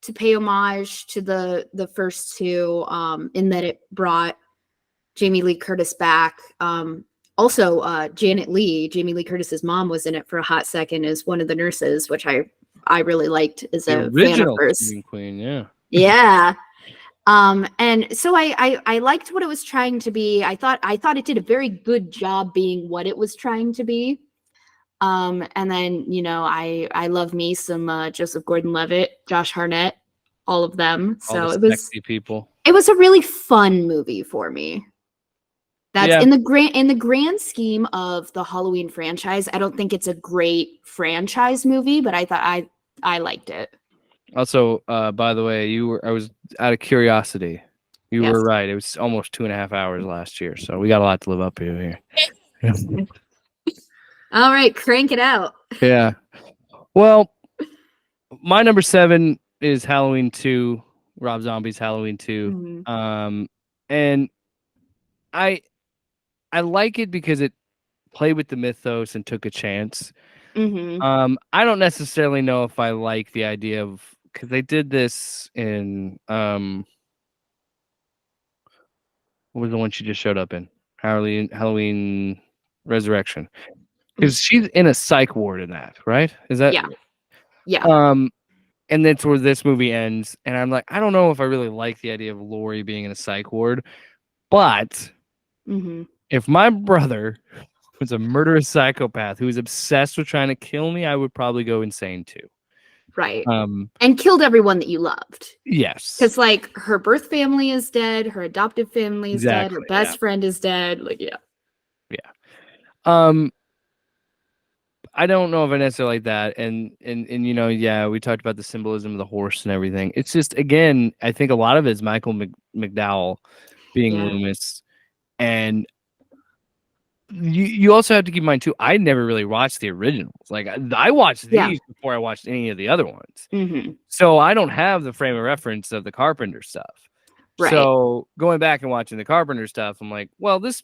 to pay homage to the first 2, in that it brought Jamie Lee Curtis back. Also, Janet Leigh, Jamie Lee Curtis's mom, was in it for a hot second as one of the nurses, which I really liked as a fan of hers.
Queen, yeah.
Yeah. And so I liked what it was trying to be. I thought it did a very good job being what it was trying to be. And then, I love me some Joseph Gordon-Levitt, Josh Hartnett, all of them.
All
So
the sexy people.
It was a really fun movie for me. That's in the grand scheme of the Halloween franchise. I don't think it's a great franchise movie, but I thought I liked it.
Also, by the way, I was out of curiosity. You were right. It was almost 2.5 hours last year, so we got a lot to live up to here.
All right, crank it out.
Yeah. Well, my number 7 is Halloween 2, Rob Zombie's Halloween 2. Mm-hmm. And I like it because it played with the mythos and took a chance. Mm-hmm. I don't necessarily know if I like the idea of, because they did this in what was the one she just showed up in? Halloween Resurrection. Because she's in a psych ward in that, right? Is that?
Yeah.
And that's where this movie ends. And I'm like, I don't know if I really like the idea of Laurie being in a psych ward. But if my brother was a murderous psychopath who was obsessed with trying to kill me, I would probably go insane too.
Right. And killed everyone that you loved.
Yes.
Because her birth family is dead, her adoptive family is dead, her best friend is dead. Yeah.
I don't know if I necessarily like that. And we talked about the symbolism of the horse and everything. It's just, again, I think a lot of it is Michael McDowell being Loomis. And you also have to keep in mind too, I never really watched the originals. Like I watched these before I watched any of the other ones. Mm-hmm. So I don't have the frame of reference of the Carpenter stuff. Right. So going back and watching the Carpenter stuff, I'm like, well, this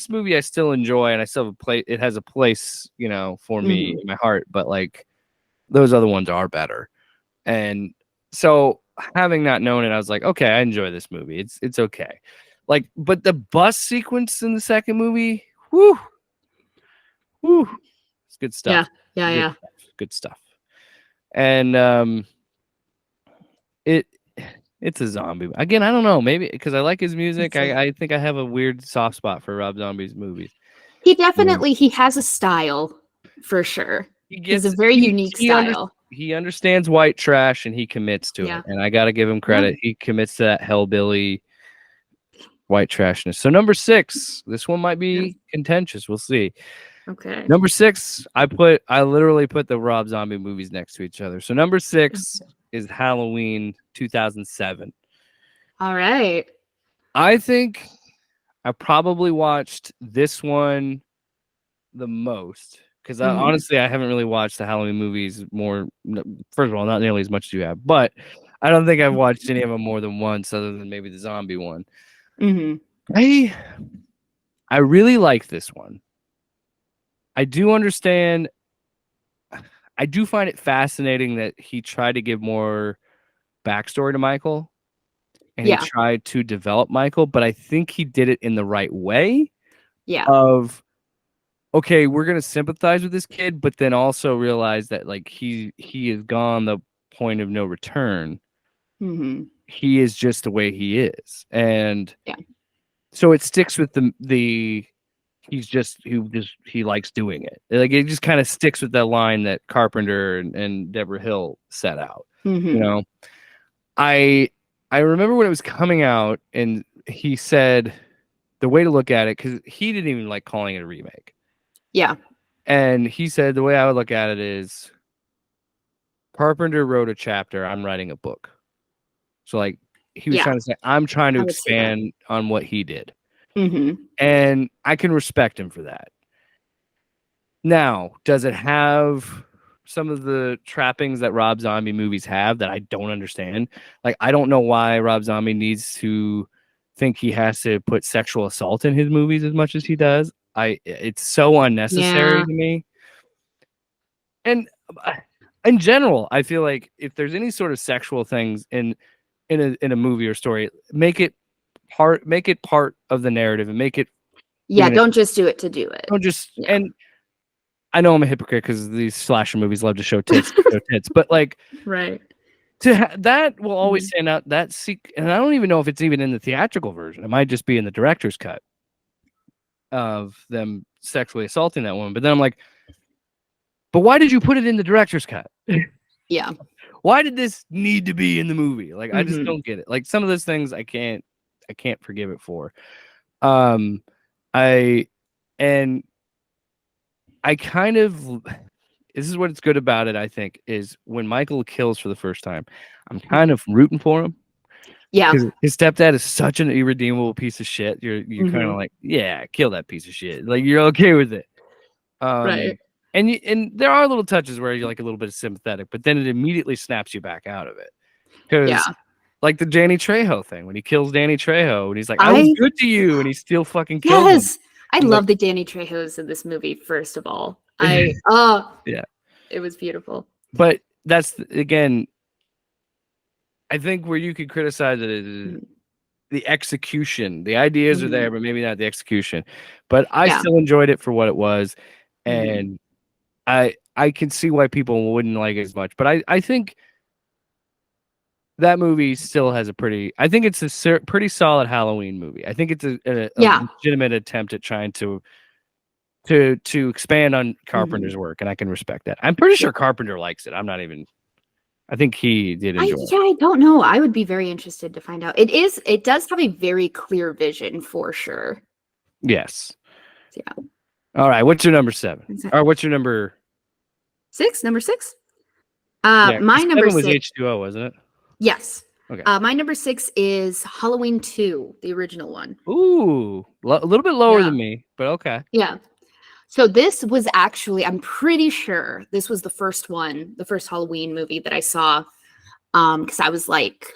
movie I still enjoy, and I still have it has a place, for me in my heart. But like those other ones are better. And so having not known it, I was like, okay, I enjoy this movie. It's okay. Like, but the bus sequence in the second movie, whoo, it's good stuff.
Yeah.
Good stuff. And it's a zombie. Again, I don't know. Maybe because I like his music. I think I have a weird soft spot for Rob Zombie's movies.
He definitely he has a style for sure. He's a very unique style.
He understands white trash and he commits to it. And I got to give him credit. He commits to that hellbilly white trashness. So number 6, this one might be contentious. We'll see.
Okay.
Number 6, I literally put the Rob Zombie movies next to each other. So number 6 is Halloween 2007.
All right.
I think I probably watched this one the most because honestly, I haven't really watched the Halloween movies more. First of all, not nearly as much as you have, but I don't think I've watched any of them more than once, other than maybe the zombie one. Mm-hmm. I really like this one. I do understand. I do find it fascinating that he tried to give more backstory to Michael and he tried to develop Michael, but I think he did it in the right way. Yeah. Of, okay, we're going to sympathize with this kid, but then also realize that like he has gone the point of no return. Mm-hmm. He is just the way he is. And so it sticks with the he likes doing it. Like it just kind of sticks with that line that Carpenter and Deborah Hill set out. Mm-hmm. I remember when it was coming out and he said the way to look at it, because he didn't even like calling it a remake. Yeah. And he said the way I would look at it is Carpenter wrote a chapter, I'm writing a book. So like he was trying to say, I'm trying to expand on what he did. Mm-hmm. And I can respect him for that. Now, does it have some of the trappings that Rob Zombie movies have that I don't understand? Like, I don't know why Rob Zombie needs to think he has to put sexual assault in his movies as much as he does. It's so unnecessary to me. And in general, I feel like if there's any sort of sexual things in a movie or story, make it part of the narrative and make it.
Yeah, don't just do it to do it.
Don't just and. I know I'm a hypocrite because these slasher movies love to show tits, but like,
right.
That will always stand out. And I don't even know if it's even in the theatrical version. It might just be in the director's cut of them sexually assaulting that woman. But then I'm like, but why did you put it in the director's cut?
Yeah.
Why did this need to be in the movie? Like, I just don't get it. Like, some of those things I can't forgive it for. I kind of, this is what's good about it, I think, is when Michael kills for the first time, I'm kind of rooting for him.
Yeah.
His stepdad is such an irredeemable piece of shit. You're kind of like, yeah, kill that piece of shit. Like, you're okay with it.
Right.
And there are little touches where you're like a little bit sympathetic, but then it immediately snaps you back out of it. Because like the Danny Trejo thing, when he kills Danny Trejo and he's like, I was good to you, and he still fucking kills him.
I love the Danny Trejos in this movie, first of all. Yeah. It was beautiful.
But that's, again, I think where you could criticize it is the execution. The ideas are there, but maybe not the execution. But I still enjoyed it for what it was. And I can see why people wouldn't like it as much. But I think that movie still has I think it's a pretty solid Halloween movie. I think it's a legitimate attempt at trying to expand on Carpenter's work, and I can respect that. I'm pretty sure Carpenter likes it. I think he did enjoy it.
I don't know. I would be very interested to find out. It does have a very clear vision for sure.
Yes.
Yeah.
All right. What's your number 7? Or what's your number
6? Number 6? My number 6
was H2O, wasn't it?
Yes. Okay. My number 6 is Halloween 2, the original one.
Ooh, a little bit lower than me, but okay.
Yeah. So this was actually, I'm pretty sure this was the first Halloween movie that I saw, because I was like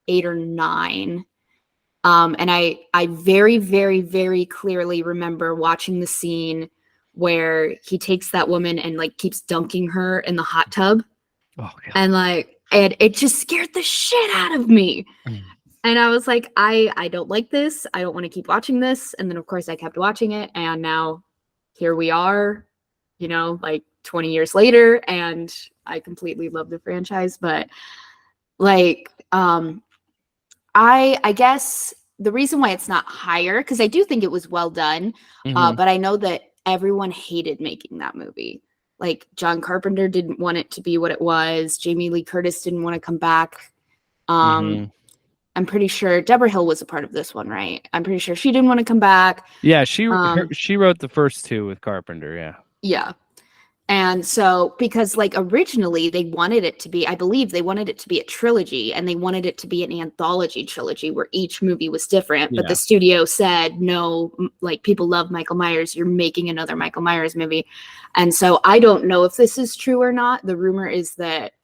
8 or 9. And I very, very, very clearly remember watching the scene where he takes that woman and like keeps dunking her in the hot tub.
Oh, God.
And it just scared the shit out of me. And I was like, I don't like this. I don't want to keep watching this. And then of course I kept watching it, and now here we are, like 20 years later, and I completely love the franchise. But like, I guess the reason why it's not higher, because I do think it was well done, but I know that everyone hated making that movie. Like, John Carpenter didn't want it to be what it was. Jamie Lee Curtis didn't want to come back. I'm pretty sure Deborah Hill was a part of this one, right? I'm pretty sure she didn't want to come back.
Yeah, she wrote the first 2 with Carpenter, yeah.
Yeah. And so, because like originally they wanted it to be, I believe they wanted it to be a trilogy, and they wanted it to be an anthology trilogy where each movie was different. But the studio said, no, like, people love Michael Myers. You're making another Michael Myers movie. And so I don't know if this is true or not. The rumor is that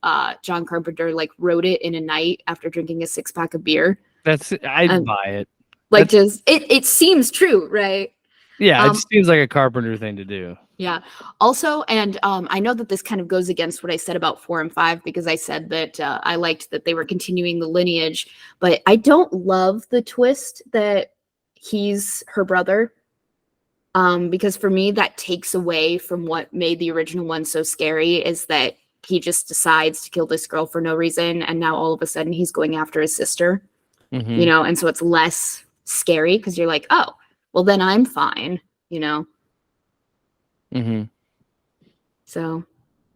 John Carpenter like wrote it in a night after drinking a 6-pack of beer.
I'd buy it.
Like, it seems true, right?
Yeah, it seems like a Carpenter thing to do.
Yeah. Also, and I know that this kind of goes against what I said about 4 and 5, because I said that I liked that they were continuing the lineage, but I don't love the twist that he's her brother, because for me that takes away from what made the original one so scary, is that he just decides to kill this girl for no reason, and now all of a sudden he's going after his sister, and so it's less scary because you're like, oh, well then I'm fine, So,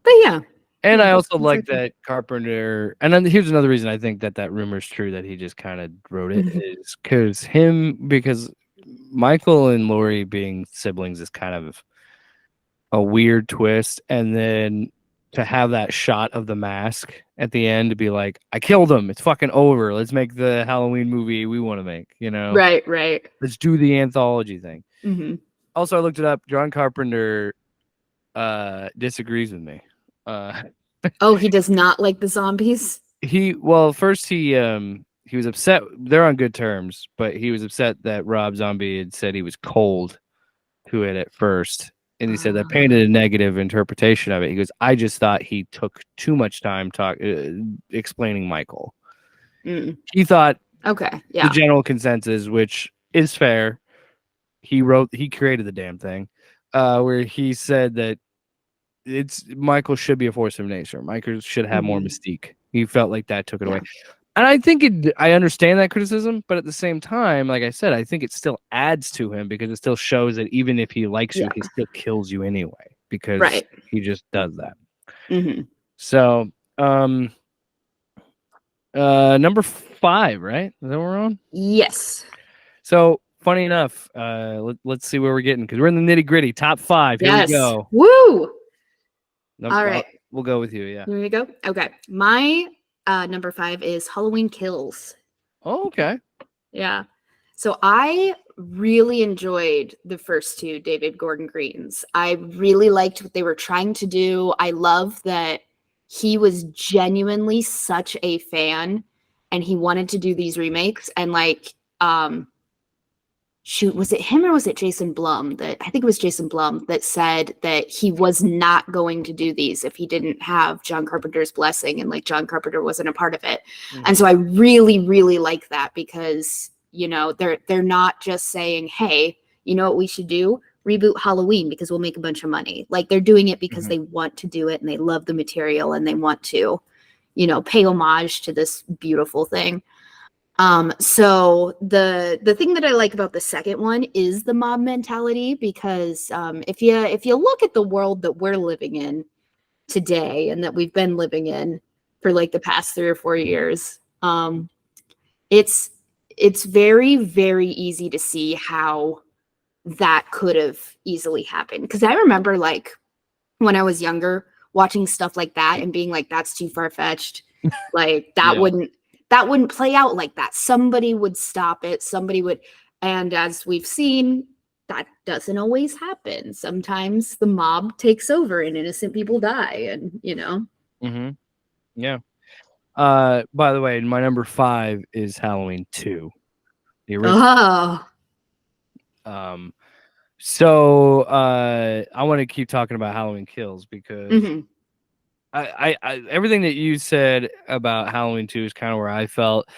but yeah.
And I also like that Carpenter, and then here's another reason I think that rumor is true, that he just kind of wrote it, is because Michael and Laurie being siblings is kind of a weird twist. And then to have that shot of the mask at the end to be like, I killed him. It's fucking over. Let's make the Halloween movie we want to make,
Right.
Let's do the anthology thing. Also, I looked it up. John Carpenter disagrees with me.
Oh, he does not like the zombies?
First he was upset. They're on good terms, but he was upset that Rob Zombie had said he was cold to it at first. And he said that painted a negative interpretation of it. He goes, I just thought he took too much time explaining Michael. He thought, the general consensus, which is fair, he created the damn thing, where he said that Michael should be a force of nature. Michael should have more mystique. He felt like that took it away. And I think I understand that criticism, but at the same time, like I said, I think it still adds to him because it still shows that even if he likes you, he still kills you anyway because he just does that. So, number 5, right? Is that what we're on?
Yes.
So, funny enough, let's see where we're getting because we're in the nitty gritty. Top 5. Here we go.
Woo! All right.
We'll go with you. Yeah.
Here we go. Okay. My number 5 is Halloween Kills.
Oh, okay.
Yeah. So I really enjoyed the first 2 David Gordon Greens. I really liked what they were trying to do. I love that he was genuinely such a fan and he wanted to do these remakes. And like, shoot, was it him or was it Jason Blum I think it was Jason Blum that said that he was not going to do these if he didn't have John Carpenter's blessing and like John Carpenter wasn't a part of it. And so I really, really like that because, you know, they're not just saying, hey, you know what we should do? Reboot Halloween because we'll make a bunch of money. Like they're doing it because they want to do it and they love the material and they want to, you know, pay homage to this beautiful thing. So the thing that I like about the second one is the mob mentality because if you look at the world that we're living in today and that we've been living in for like the past 3 or 4 years, it's very, very easy to see how that could have easily happened. Because I remember like when I was younger watching stuff like that and being like, that's too far-fetched. Like that wouldn't play out like that. Somebody would stop it. Somebody would. And as we've seen, that doesn't always happen. Sometimes the mob takes over and innocent people die. And, you know.
Yeah. By the way, my number 5 is Halloween 2. The original. So I want to keep talking about Halloween Kills because I everything that you said about Halloween 2 is kind of where I felt.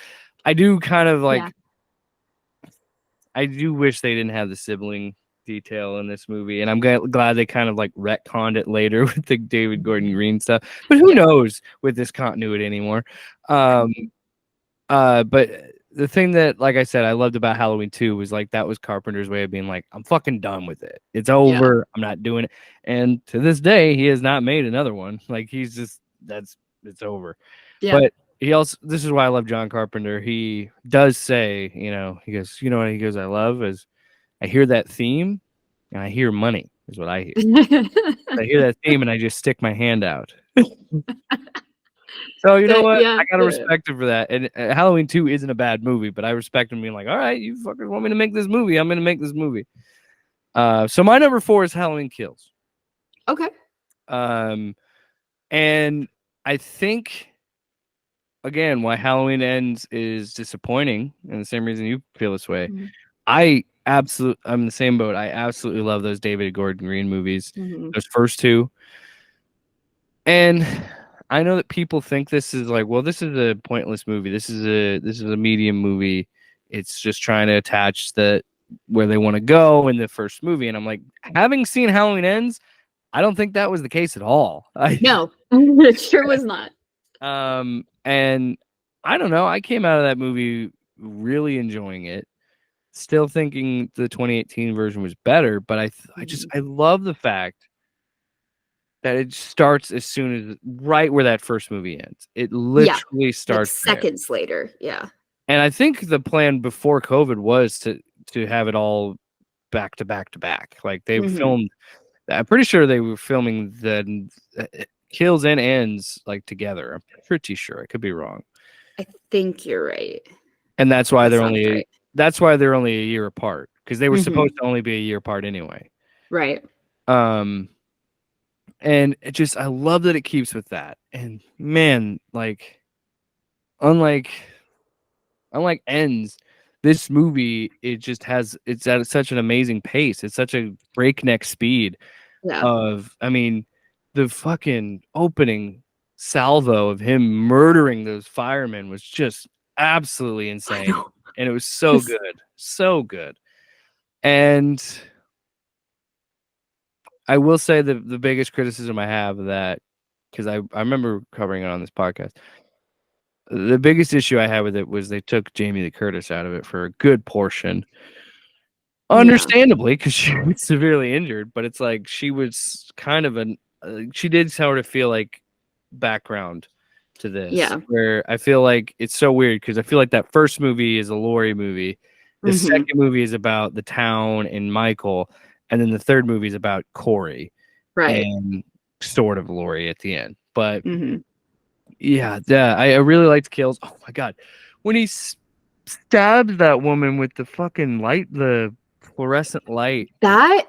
I do kind of like I do wish they didn't have the sibling detail in this movie, and I'm glad they kind of like retconned it later with the David Gordon Green stuff. But who knows with this continuity anymore? But the thing that, like I said, I loved about Halloween 2 was like that was Carpenter's way of being like, I'm fucking done with it. It's over. I'm not doing it. And to this day, he has not made another one. Like he's just it's over. But he also, this is why I love John Carpenter. He does say, you know, he goes, you know what he goes, I love is I hear that theme and I hear money is what I hear. I hear that theme and I just stick my hand out. So you know what? I gotta respect him for that. And Halloween 2 isn't a bad movie, but I respect him being like, all right, you fuckers want me to make this movie. I'm gonna make this movie. So my number 4 is Halloween Kills.
Okay.
And I think again why Halloween Ends is disappointing, and the same reason you feel this way. I'm in the same boat. I absolutely love those David Gordon Green movies. Those first 2. And I know that people think this is like, well, this is a pointless movie. This is a medium movie. It's just trying to attach where they want to go in the first movie. And I'm like, having seen Halloween Ends, I don't think that was the case at all.
No, it sure was not.
And I don't know. I came out of that movie really enjoying it. Still thinking the 2018 version was better, but I love the fact that it starts as soon as right where that first movie ends. It literally starts
like seconds later. Yeah.
And I think the plan before COVID was to have it all back to back to back. Like they filmed, I'm pretty sure they were filming the kills and ends like together. I'm pretty sure. I could be wrong.
I think you're right.
And that's why they're only a year apart, because they were supposed to only be a year apart anyway.
Right.
And it just, I love that it keeps with that. And man, like, unlike Ends, this movie, it's at such an amazing pace. It's such a breakneck speed I mean, the fucking opening salvo of him murdering those firemen was just absolutely insane. And it was so good. So good. And I will say the biggest criticism I have of that, because I remember covering it on this podcast, the biggest issue I had with it was they took Jamie Lee Curtis out of it for a good portion. Understandably, because she was severely injured, but it's like she was kind of she did sort of feel like background to this.
Yeah.
Where I feel like it's so weird because I feel like that first movie is a Laurie movie. The second movie is about the town and Michael. And then the third movie is about Corey.
Right.
And sort of Laurie at the end. But yeah, I really liked Kills. Oh my God. When he stabs that woman with the fucking light, the fluorescent light,
that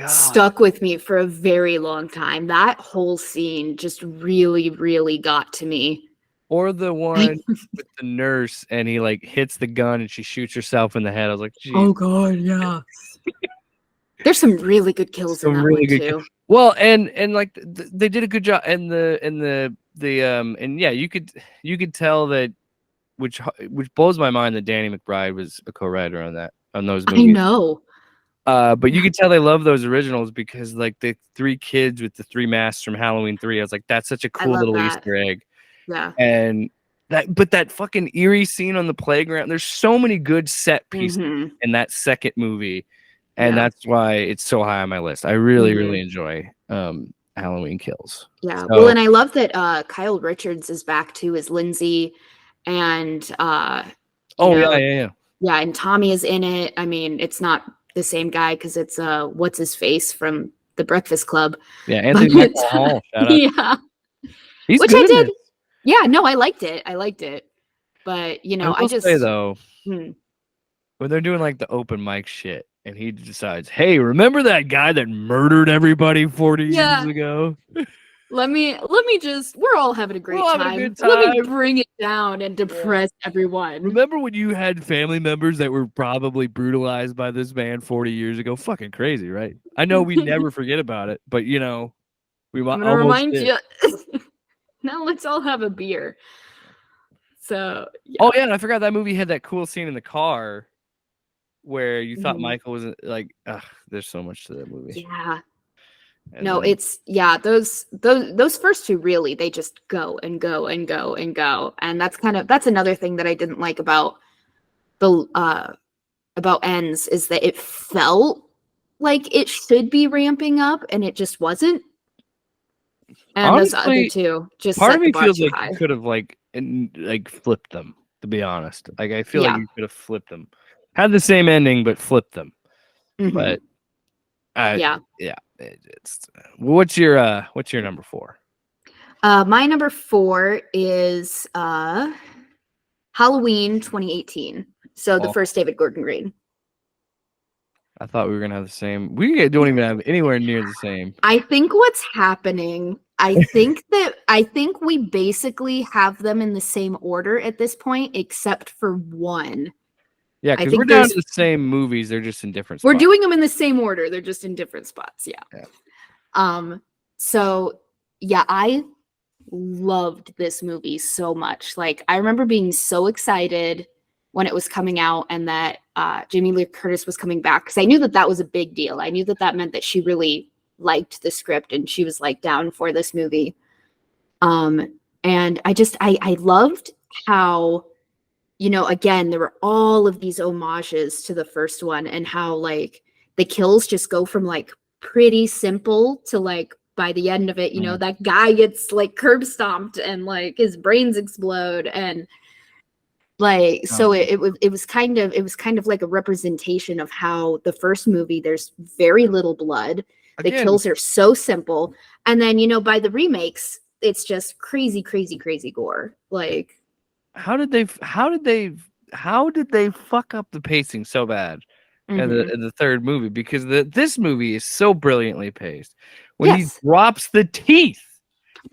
stuck with me for a very long time. That whole scene just really, really got to me.
Or the one with the nurse and he like hits the gun and she shoots herself in the head. I was like, geez.
Oh God, yeah. There's some really good kills in that one too.
Well, and like they did a good job, and yeah, you could tell that, which blows my mind that Danny McBride was a co-writer on those movies.
I know.
But you could tell they love those originals because like the 3 kids with the 3 masks from Halloween 3. I was like, that's such a cool little Easter egg.
Yeah.
And that fucking eerie scene on the playground. There's so many good set pieces in that second movie. And that's why it's so high on my list. I really, really enjoy Halloween Kills.
Yeah. So, well, and I love that Kyle Richards is back too as Lindsay, and yeah, and Tommy is in it. I mean, it's not the same guy because it's what's his face from The Breakfast Club.
Yeah, Anthony Michael Hall. Shout out.
Yeah,
he's
which
good
I did. Yeah, no, I liked it. But
I just say though, when they're doing like the open mic shit. And he decides, hey, remember that guy that murdered everybody 40 years ago?
Let me just, we're all having a great time. Let me bring it down and depress everyone.
Remember when you had family members that were probably brutalized by this man 40 years ago? Fucking crazy, right? I know we never forget about it, but we
I'm gonna remind you. Now let's all have a beer. So, yeah.
Oh, yeah, and I forgot that movie had that cool scene in the car where you thought Michael was like, there's so much to that movie.
Yeah. And no, it's those first 2 really, they just go and go and go and go. And that's another thing that I didn't like about Ends is that it felt like it should be ramping up and it just wasn't. And honestly, those other 2 just
part of me feels like
high.
You could have like flipped them, to be honest. Like I feel like you could have flipped them. Had the same ending, but flipped them. But it's what's your number 4?
My number 4 is Halloween 2018. So the first David Gordon Green.
I thought we were gonna have the same. We don't even have anywhere near the same.
I think what's happening, I think we basically have them in the same order at this point, except for one.
Yeah, because we're down to the same movies. They're just in different spots.
We're doing them in the same order. They're just in different spots. Yeah. So yeah, I loved this movie so much. Like I remember being so excited when it was coming out and that Jamie Lee Curtis was coming back because I knew that was a big deal. I knew that meant that she really liked the script and she was like down for this movie. And I loved how, again, there were all of these homages to the first one and how like the kills just go from like pretty simple to like by the end of it, that guy gets like curb stomped and like his brains explode and like so it was kind of like a representation of how the first movie there's very little blood. The kills are so simple, and then by the remakes it's just crazy gore. Like
how did they fuck up the pacing so bad in the third movie? Because this movie is so brilliantly paced. When he drops the teeth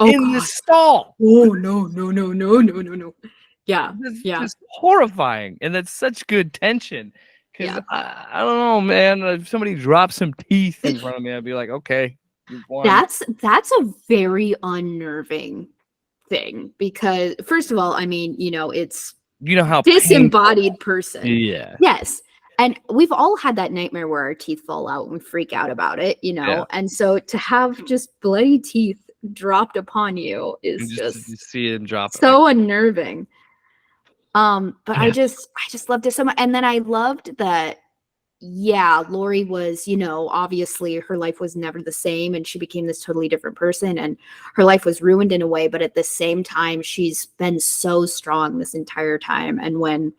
in the stall.
Oh no. Yeah.
It's horrifying. And that's such good tension. Because I don't know, man. If somebody drops some teeth in front of me, I'd be like, okay.
That's a very unnerving thing. Because first of all, I mean, it's
how
disembodied
painful.
Person.
Yeah.
Yes. And we've all had that nightmare where our teeth fall out and we freak out about it, Yeah. And so to have just bloody teeth dropped upon you is just
see him drop
so unnerving. But I just loved it so much. And then I loved that, yeah, Laurie was, obviously her life was never the same and she became this totally different person and her life was ruined in a way. But at the same time, she's been so strong this entire time. And when,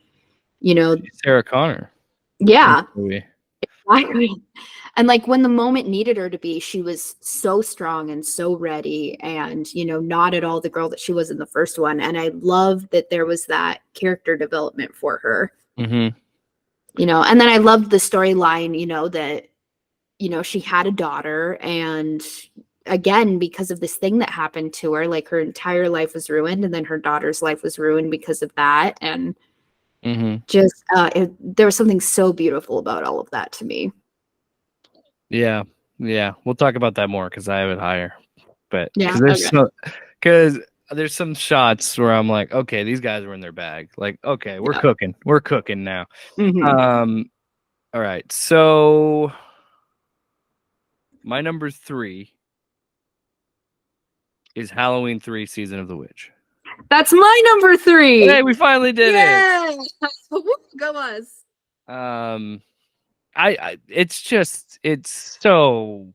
She's Sarah Connor.
Yeah. Exactly. And like when the moment needed her to be, she was so strong and so ready and, not at all the girl that she was in the first one. And I love that there was that character development for her, and then I loved the storyline, that, she had a daughter and again, because of this thing that happened to her, like her entire life was ruined and then her daughter's life was ruined because of that. And just, there was something so beautiful about all of that to me.
Yeah. We'll talk about that more because I have it higher. But
yeah,
because there's some shots where I'm like, okay, these guys were in their bag. Like, okay, we're cooking. We're cooking now. All right. So my number 3 is Halloween 3: Season of the Witch.
That's my number 3.
Hey, we finally did it.
Go us.
It's so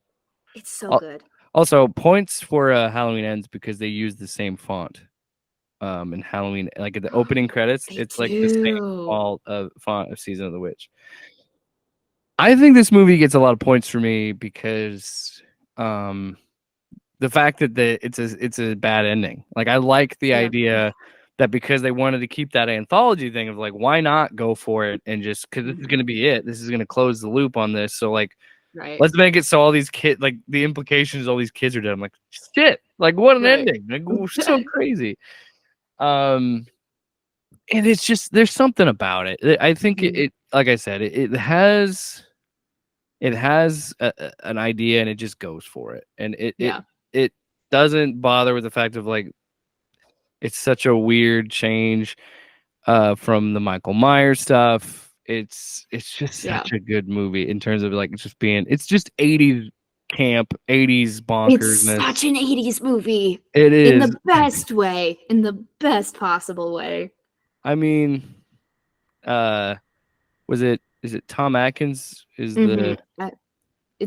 good.
Also, points for Halloween Ends because they use the same font. In Halloween, like at the opening credits, it's like the same font of Season of the Witch. I think this movie gets a lot of points for me because the fact that it's a bad ending. Like I like the idea that because they wanted to keep that anthology thing of like, why not go for it and just because this is going to be it. This is going to close the loop on this. So like, let's make it so all these kids, like the implications, all these kids are dead. I'm like, shit, like what an ending. Like, so crazy. And it's just, there's something about it. I think it like I said, it has an idea and it just goes for it. And it doesn't bother with the fact of like, it's such a weird change from the Michael Myers stuff. It's just such a good movie in terms of like it's just 80s camp, 80s bonkersness.
It's such an 80s movie.
It is
in the best way, in the best possible way.
I mean, is it Tom Atkins? It's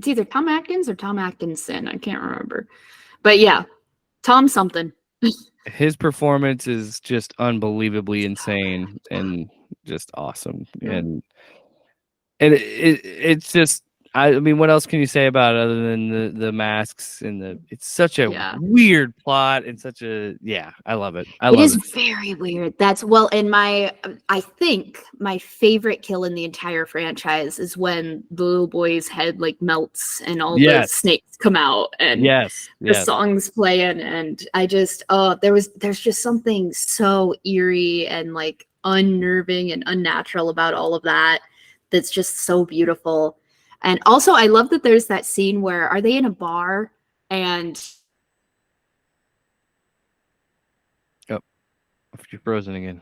either Tom Atkins or Tom Atkinson. I can't remember, but yeah, Tom something.
His performance is just unbelievably insane and just awesome. And it's just, I mean, what else can you say about it other than the masks and it's such a weird plot and such a, I love it. It
is very weird. And I think my favorite kill in the entire franchise is when the little boy's head like melts and all the snakes come out and the songs playing. And I just, there's just something so eerie and like unnerving and unnatural about all of that. That's just so beautiful. And also, I love that there's that scene where are they in a bar and
you're frozen again.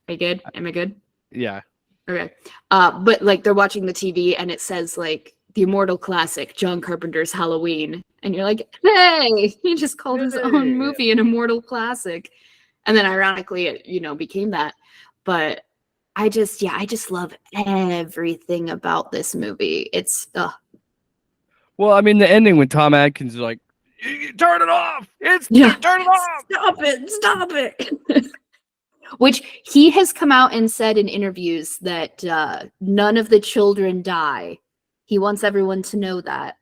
Are you good? Am I good?
Yeah.
Okay. But like they're watching the TV and it says like the immortal classic John Carpenter's Halloween, and you're like, hey, he just called his own movie an immortal classic, and then ironically it became that. But I just love everything about this movie. It's
well, I mean, the ending when Tom Atkins is like, turn it off. Turn it off.
Stop it. Which he has come out and said in interviews that none of the children die. He wants everyone to know that.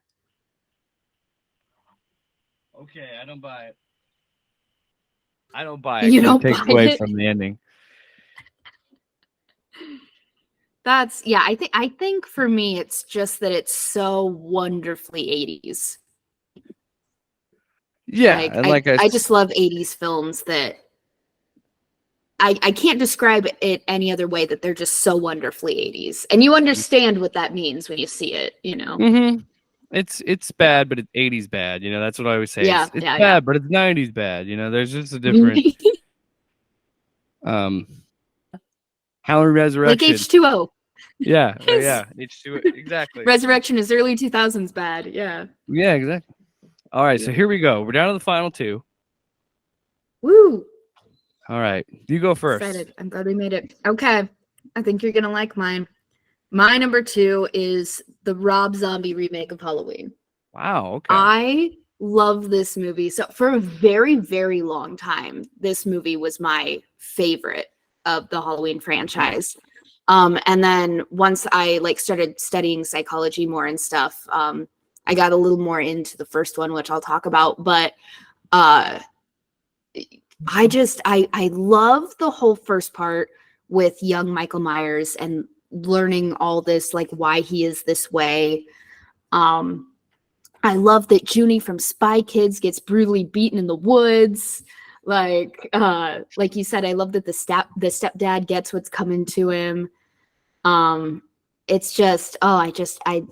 Okay, I don't buy it. I don't buy it.
You don't
take
buy
away
it?
From the ending.
That's I think for me it's just that it's so wonderfully 80s.
Yeah,
I just love 80s films that I can't describe it any other way, that they're just so wonderfully 80s. And you understand what that means when you see it,
Mm-hmm. It's bad, but it's 80s bad. That's what I always say. It's bad, but it's 90s bad. There's just a difference. Halloween Resurrection.
Like H2O.
Yeah, H2O. Exactly.
Resurrection is early 2000s bad. Yeah.
Yeah, exactly. All right, so here we go. We're down to the final 2.
Woo.
All right, you go first.
Excited. I'm glad we made it. Okay, I think you're gonna like mine. My number 2 is the Rob Zombie remake of Halloween.
Wow. Okay.
I love this movie. So for a very, very long time, this movie was my favorite of the Halloween franchise. And then once I started studying psychology more and stuff, I got a little more into the first one, which I'll talk about. But I love the whole first part with young Michael Myers and learning all this, why he is this way. I love that Junie from Spy Kids gets brutally beaten in the woods. Like you said, I love that the stepdad gets what's coming to him. It's just, I just love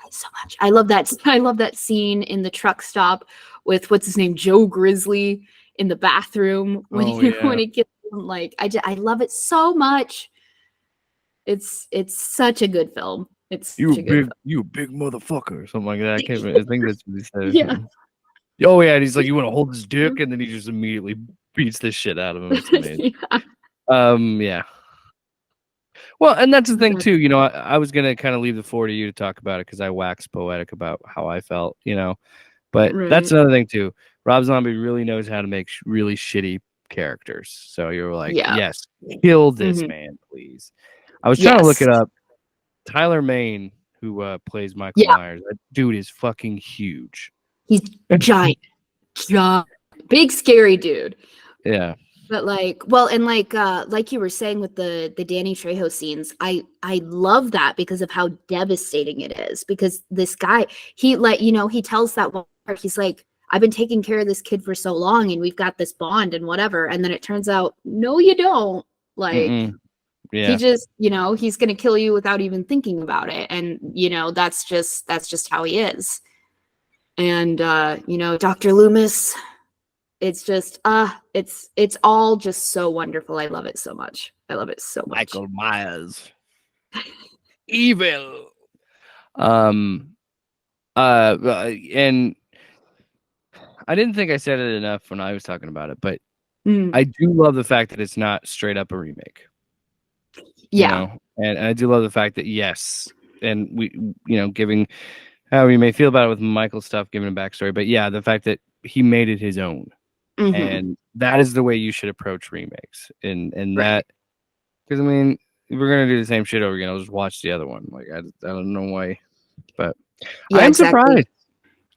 it so much. I love that scene in the truck stop with what's his name, Joe Grizzly, in the bathroom when he gets him. I love it so much. It's such a good film. It's
you big motherfucker or something like that. I think that's what he said.
Yeah.
Oh yeah, and he's like, you want to hold his dick, and then he just immediately beats the shit out of him. It's amazing. Yeah. Well, and that's the thing too. I was gonna kind of leave the floor to you to talk about it because I waxed poetic about how I felt. But that's another thing too. Rob Zombie really knows how to make really shitty characters. So you're like, yes, kill this man, please. I was trying to look it up. Tyler Mane, who plays Michael Myers, that dude is fucking huge.
He's giant, big scary dude.
Yeah.
But like you were saying with the Danny Trejo scenes, I love that because of how devastating it is. Because this guy, he tells that one part, he's like, I've been taking care of this kid for so long, and we've got this bond and whatever. And then it turns out, no, you don't.
Yeah.
He just, he's going to kill you without even thinking about it. And, that's just how he is. And, Dr. Loomis, it's just, it's all just so wonderful. I love it so much.
Michael Myers. Evil. And I didn't think I said it enough when I was talking about it, but I do love the fact that it's not straight up a remake.
Yeah.
And I do love the fact that, yes, and we, giving however you may feel about it with Michael's stuff, giving a backstory, but yeah, the fact that he made it his own. And that is the way you should approach remakes. And that, because I mean, if we're going to do the same shit over again, I'll just watch the other one. I don't know why, but I'm surprised.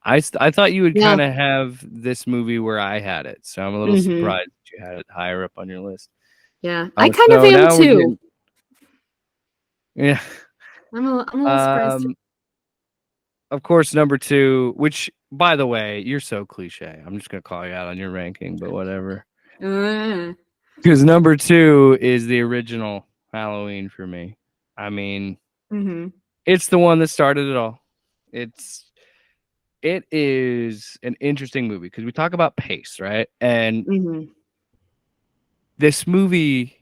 I thought you would kind of have this movie where I had it. So I'm a little surprised that you had it higher up on your list.
Yeah. I kind of am too.
Yeah.
I'm a little surprised.
Of course, number 2, which, by the way, you're so cliche. I'm just going to call you out on your ranking, but whatever. Because number 2 is the original Halloween for me. I mean, it's the one that started it all. It is an interesting movie because we talk about pace, right? And this movie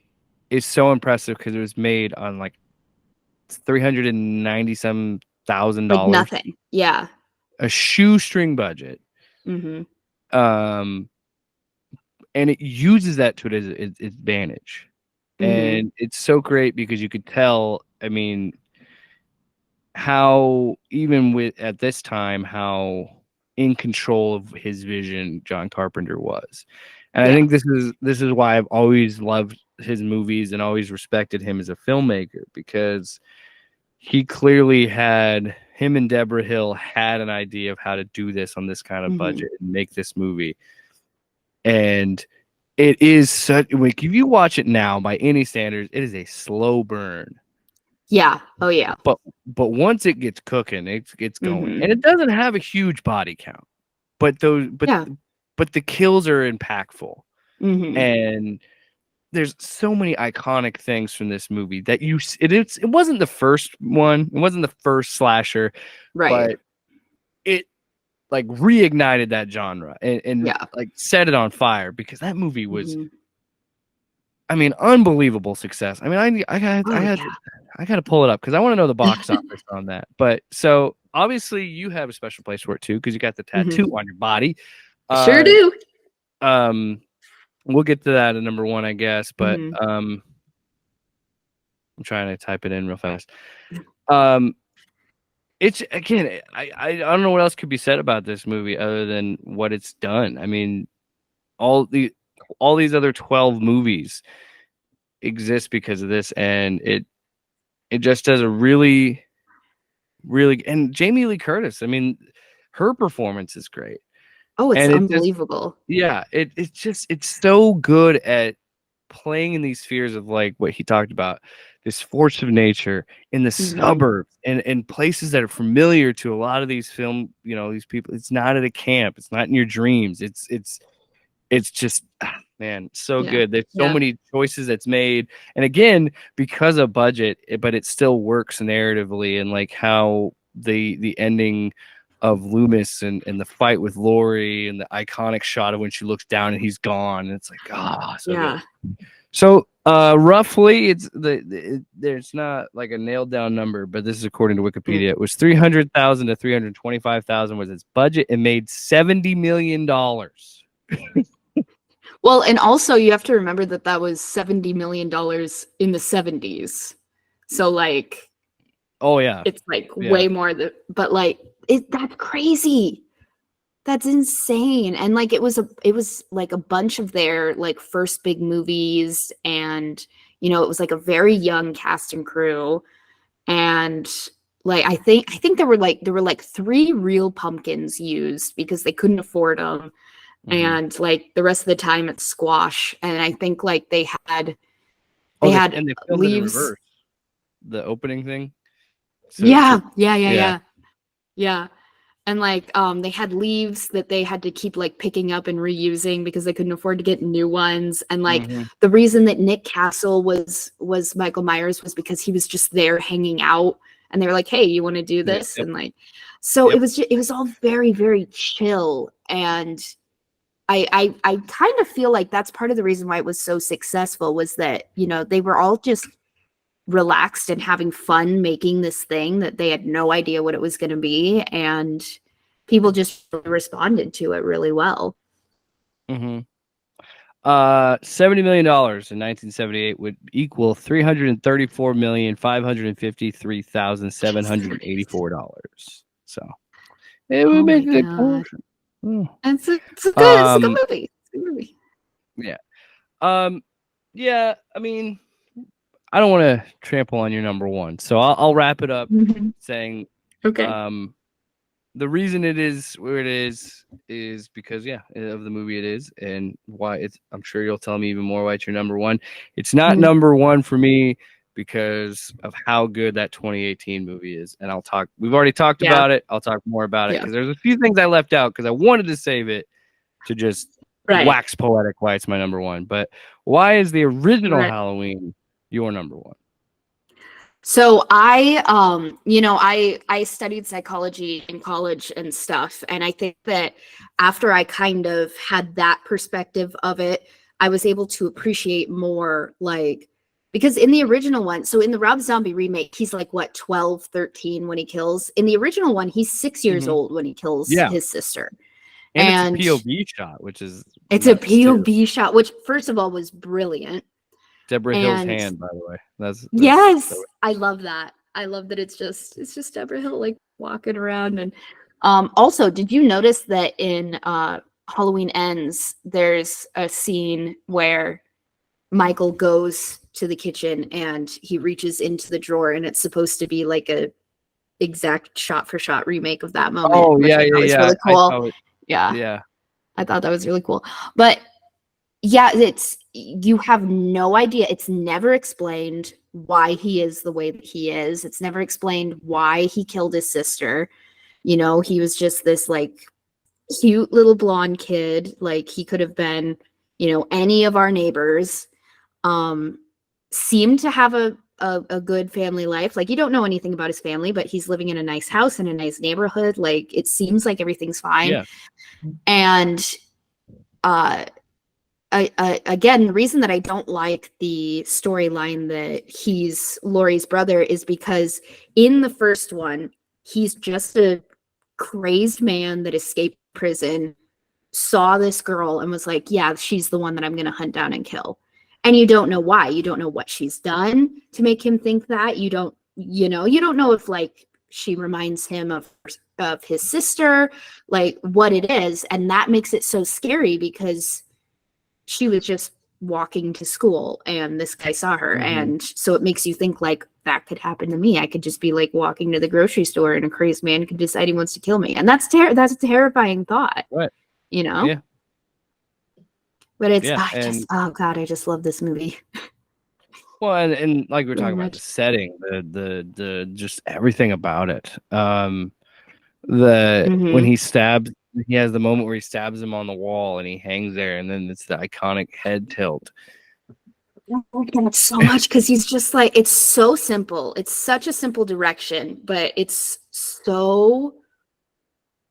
is so impressive because it was made on $397,000.
Nothing. Yeah.
A shoestring budget. And it uses that to its advantage. And it's so great because you could tell, I mean, how even at this time, how in control of his vision John Carpenter was. And I think this is why I've always loved his movies and always respected him as a filmmaker, because he clearly him and Deborah Hill had an idea of how to do this on this kind of budget and make this movie. And it is such, if you watch it now by any standards, it is a slow burn.
Yeah. Oh yeah.
But once it gets cooking, it's going. And it doesn't have a huge body count. But the kills are impactful. And there's so many iconic things from this movie that it wasn't the first one, it wasn't the first slasher,
right?
But it reignited that genre and set it on fire, because that movie was, I mean, unbelievable success. I mean, I got to pull it up because I want to know the box office on that. But so obviously you have a special place for it too, because you got the tattoo on your body.
Sure do.
we'll get to that at number one, I guess. But
Mhm.
I'm trying to type it in real fast. It's again, I don't know what else could be said about this movie other than what it's done. I mean, all these other 12 movies exist because of this, and it just does a really, really, and Jamie Lee Curtis. I mean, her performance is great.
Oh, it's
And
unbelievable.
It's so good at playing in these spheres of like what he talked about, this force of nature in the suburbs and places that are familiar to a lot of these film, these people. It's not at a camp. It's not in your dreams. It's just, man, so good. There's so many choices that's made. And again, because of budget, but it still works narratively, and like how the ending of Loomis and the fight with Lori and the iconic shot of when she looks down and he's gone. And it's like, so good. So roughly there's not like a nailed down number, but this is according to Wikipedia. It was 300,000 to 325,000 was its budget and made $70 million.
Well, and also you have to remember that was $70 million in the 70s. So like,
oh yeah,
it's like way more but like that's crazy. That's insane. And like it was like a bunch of their like first big movies, and it was like a very young cast and crew. And like I think there were like 3 real pumpkins used because they couldn't afford them. And like the rest of the time it's squash. And I think like they had
and they filmed leaves. It in reverse. The opening thing.
So yeah. And like they had leaves that they had to keep like picking up and reusing because they couldn't afford to get new ones. And like the reason that Nick Castle was Michael Myers was because he was just there hanging out, and they were like, hey, you want to do this? And like, so it was all very, very chill. And I kind of feel like that's part of the reason why it was so successful, was that, they were all just relaxed and having fun making this thing that they had no idea what it was going to be, and people just responded to it really well.
$70 million in 1978 would equal $334,553,784. So it would make a good portion.
It's a good movie. It's a good movie.
Yeah. I mean, I don't want to trample on your number one, so I'll wrap it up saying, the reason it is where it is because of the movie it is, and why it's. I'm sure you'll tell me even more why it's your number one. It's not number one for me because of how good that 2018 movie is, and I'll talk. We've already talked about it. I'll talk more about it because there's a few things I left out because I wanted to save it to just wax poetic why it's my number one. But why is the original Halloween your number one?
So I studied psychology in college and stuff. And I think that after I kind of had that perspective of it, I was able to appreciate more, like, because in the original one, so in the Rob Zombie remake, he's like, what, 12, 13 when he kills? In the original one, he's 6 years old when he kills his sister.
And it's a POV shot, which is...
It's a POV shot, which, first of all, was brilliant.
Deborah Hill's hand, by the way. That's
yes, I love that. I love that it's just Deborah Hill like walking around. And also, did you notice that in Halloween Ends, there's a scene where Michael goes to the kitchen and he reaches into the drawer, and it's supposed to be like a exact shot for shot remake of that moment.
Oh yeah.
Really cool. Yeah. I thought that was really cool. But yeah, you have no idea. It's never explained why he is the way that he is. It's never explained why he killed his sister. He was just this like cute little blonde kid. Like he could have been, any of our neighbors. Seemed to have a good family life. Like you don't know anything about his family, but he's living in a nice house in a nice neighborhood. Like it seems like everything's fine.
Yeah.
And again, the reason that I don't like the storyline that he's Laurie's brother is because in the first one, he's just a crazed man that escaped prison saw this girl and was like, yeah, she's the one that I'm going to hunt down and kill. And you don't know why. You don't know what she's done to make him think that. You don't know if like she reminds him of his sister, like what it is. And that makes it so scary because she was just walking to school and this guy saw her. And so it makes you think like that could happen to me. I could just be like walking to the grocery store and a crazed man could decide he wants to kill me. And that's a terrifying thought.
Right.
You know?
Yeah.
But it's oh god, I just love this movie.
Well, and like we're talking about the setting, the just everything about it. When he has the moment where he stabs him on the wall and he hangs there, and then it's the iconic head tilt.
So much because he's just like, it's so simple. It's such a simple direction, but it's so,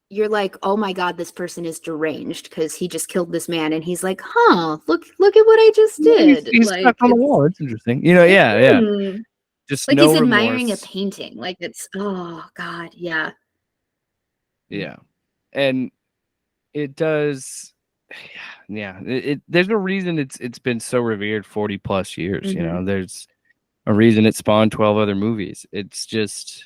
you're like, oh my god, this person is deranged because he just killed this man, and he's like, huh, look at what I just did.
He's
like,
stuck on the wall. It's interesting, yeah. Just
like
no
he's
remorse.
admiring a painting. Like it's, oh god, yeah.
And it does, there's a reason it's been so revered 40 plus years. There's a reason it spawned 12 other movies. It's just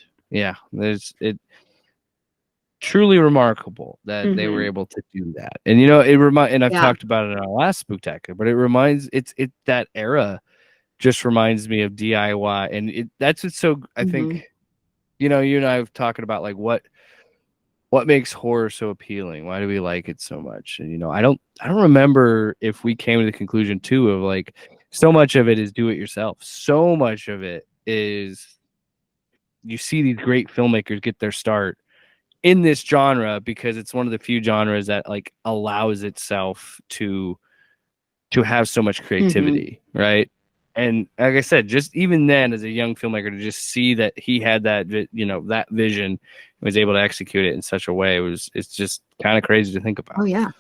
truly remarkable that they were able to do that. And and I've talked about it in our last Spooktacular, but it reminds that era just reminds me of DIY, and that's what's so, I think, you and I have talking about like what makes horror so appealing. Why do we like it so much? And I don't remember if we came to the conclusion too of like so much of it is do it yourself. So much of it is you see these great filmmakers get their start in this genre because it's one of the few genres that like allows itself to have so much creativity, right? And like I said, just even then as a young filmmaker to just see that he had that that vision, was able to execute it in such a way, it's just kind of crazy to think about.
Oh yeah.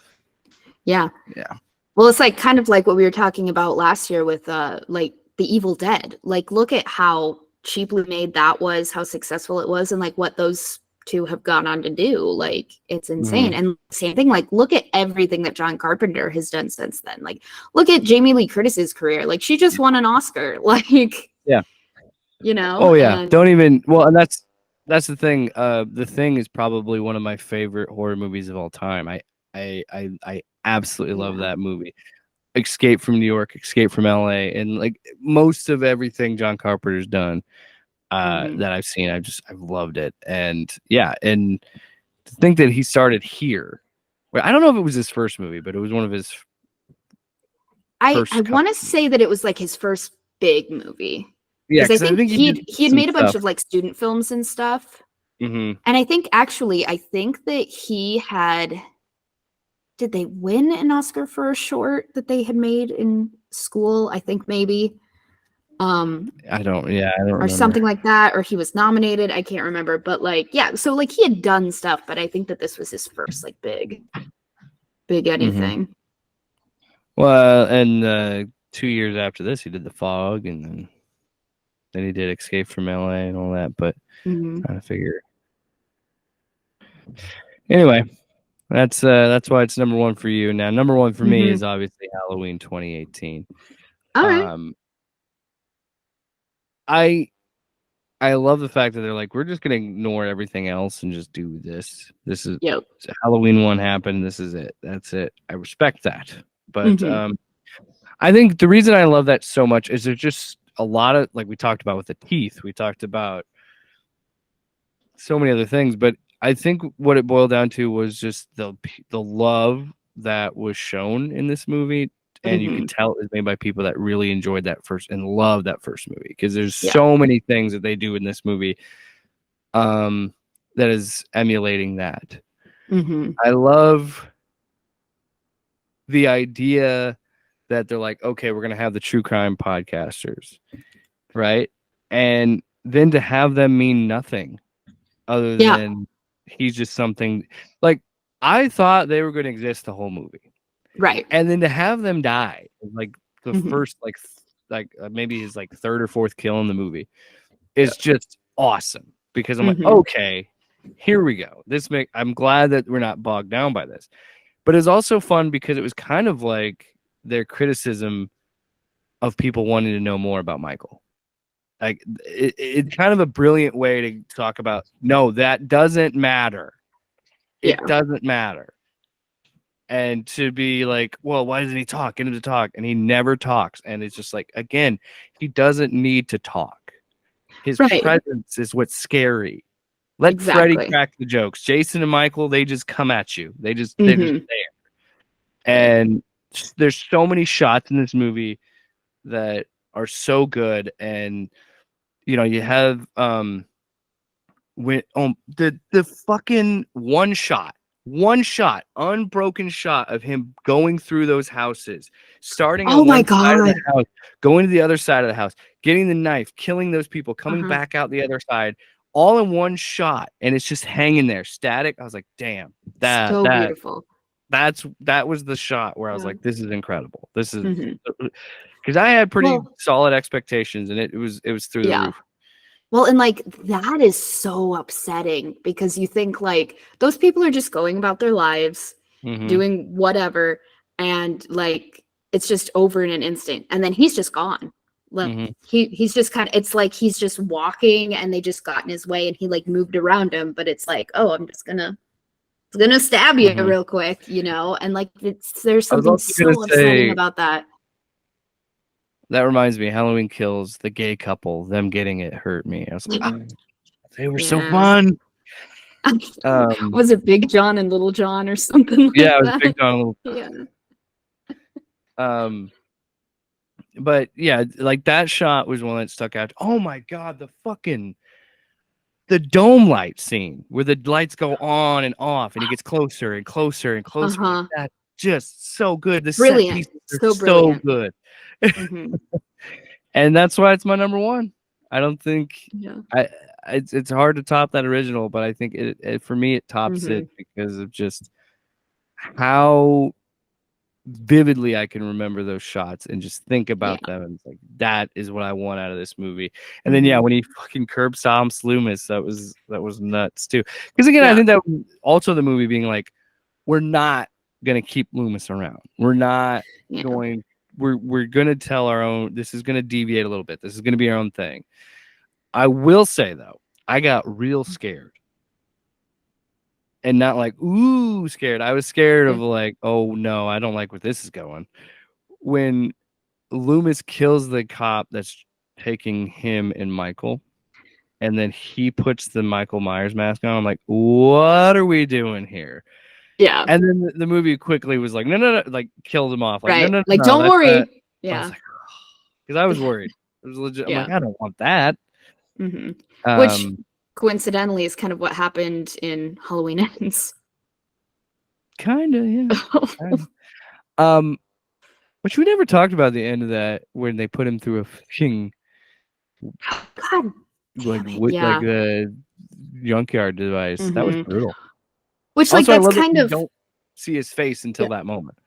Well, it's like kind of like what we were talking about last year with like The Evil Dead. Like look at how cheaply made that was, how successful it was, and like what those two have gone on to do. Like it's insane. And same thing, like look at everything that John Carpenter has done since then. Like look at Jamie Lee Curtis's career. Like she just won an Oscar. Like
oh yeah, don't even, well, and that's the thing. The Thing is probably one of my favorite horror movies of all time. I absolutely love that movie. Escape from New York, Escape from LA, and like most of everything John Carpenter's done that I've seen, I've loved it. And and to think that he started here. Well, I don't know if it was his first movie, but it was one of his
I want to say that it was like his first big movie.
Yeah,
I think he had made a bunch of like student films and stuff. And I think that he had, did they win an Oscar for a short that they had made in school? I think maybe. I don't remember. Or something like that, or he was nominated. I can't remember, but like, so like he had done stuff, but I think that this was his first like big anything.
Well, and 2 years after this, he did The Fog, and then he did Escape from LA and all that. But trying to figure. Anyway, that's why it's number one for you. Now, number one for me is obviously Halloween 2018.
All right.
I love the fact that they're like, we're just gonna ignore everything else and just do this. This is Halloween 1 happened. This is it. That's it. I respect that. But I think the reason I love that so much is there's just a lot of, like we talked about with the teeth, we talked about so many other things, but I think what it boiled down to was just the love that was shown in this movie. And you can tell it was made by people that really enjoyed that first and loved that first movie, because there's so many things that they do in this movie that is emulating that. I love the idea that they're like, okay, we're going to have the true crime podcasters, right? And then to have them mean nothing other than he's just something. Like, I thought they were going to exist the whole movie.
Right.
And then to have them die, like the first, like maybe his like third or fourth kill in the movie, is just awesome, because I'm like, okay, here we go. I'm glad that we're not bogged down by this. But it's also fun because it was kind of like their criticism of people wanting to know more about Michael. Like it's kind of a brilliant way to talk about, no, that doesn't matter. It doesn't matter. And to be like, well, why doesn't he talk? Get him to talk. And he never talks. And it's just like, again, he doesn't need to talk. His presence is what's scary. Let Freddy crack the jokes. Jason and Michael, they just come at you. They're just there. And there's so many shots in this movie that are so good. And you know, you have when the fucking one shot, unbroken shot of him going through those houses, starting on one side of the house, going to the other side of the house, getting the knife, killing those people, coming back out the other side, all in one shot, and it's just hanging there, static. I was like, damn,
so beautiful.
That was the shot where I was like, this is incredible. This is because I had pretty solid expectations, and it was through the roof.
Well, and like that is so upsetting because you think like those people are just going about their lives, doing whatever, and like it's just over in an instant, and then he's just gone. Like he's just kind of, it's like he's just walking, and they just got in his way, and he like moved around him, but it's like, oh, I'm just gonna stab you real quick, you know, and like there's something so upsetting about that.
That reminds me, Halloween Kills, the gay couple, them getting it hurt me. I was like, they were so fun.
Was it Big John and Little John or something like that?
Yeah, it was Big John and Little John. But yeah, like that shot was one that stuck out. Oh my God, the dome light scene where the lights go on and off and he gets closer and closer and closer. Like that, just so good. The
brilliant.
Set pieces are so good. And that's why it's my number one. I don't think it's hard to top that original, but I think it for me it tops it because of just how vividly I can remember those shots and just think about them, and it's like that is what I want out of this movie. And then when he fucking curb stomps Loomis, that was nuts too. Because again, I think that was also the movie being like, we're not gonna keep Loomis around. We're not going. We're gonna tell our own. This is gonna deviate a little bit. This is gonna be our own thing. I will say though, I got real scared. And not like, ooh, scared. I was scared of like, oh no, I don't like where this is going. When Loomis kills the cop that's taking him and Michael, and then he puts the Michael Myers mask on, I'm like, what are we doing here?
Yeah.
And then the movie quickly was like, no, like killed him off. Like, no,
like, don't worry.
That. Yeah. Because I was worried. It was legit. I'm like, I don't want that.
Which coincidentally is kind of what happened in Halloween Ends.
Kind of, yeah. Which we never talked about the end of that when they put him through a fucking like the junkyard device. That was brutal.
Which also, like that's kind of
don't see his face until that moment.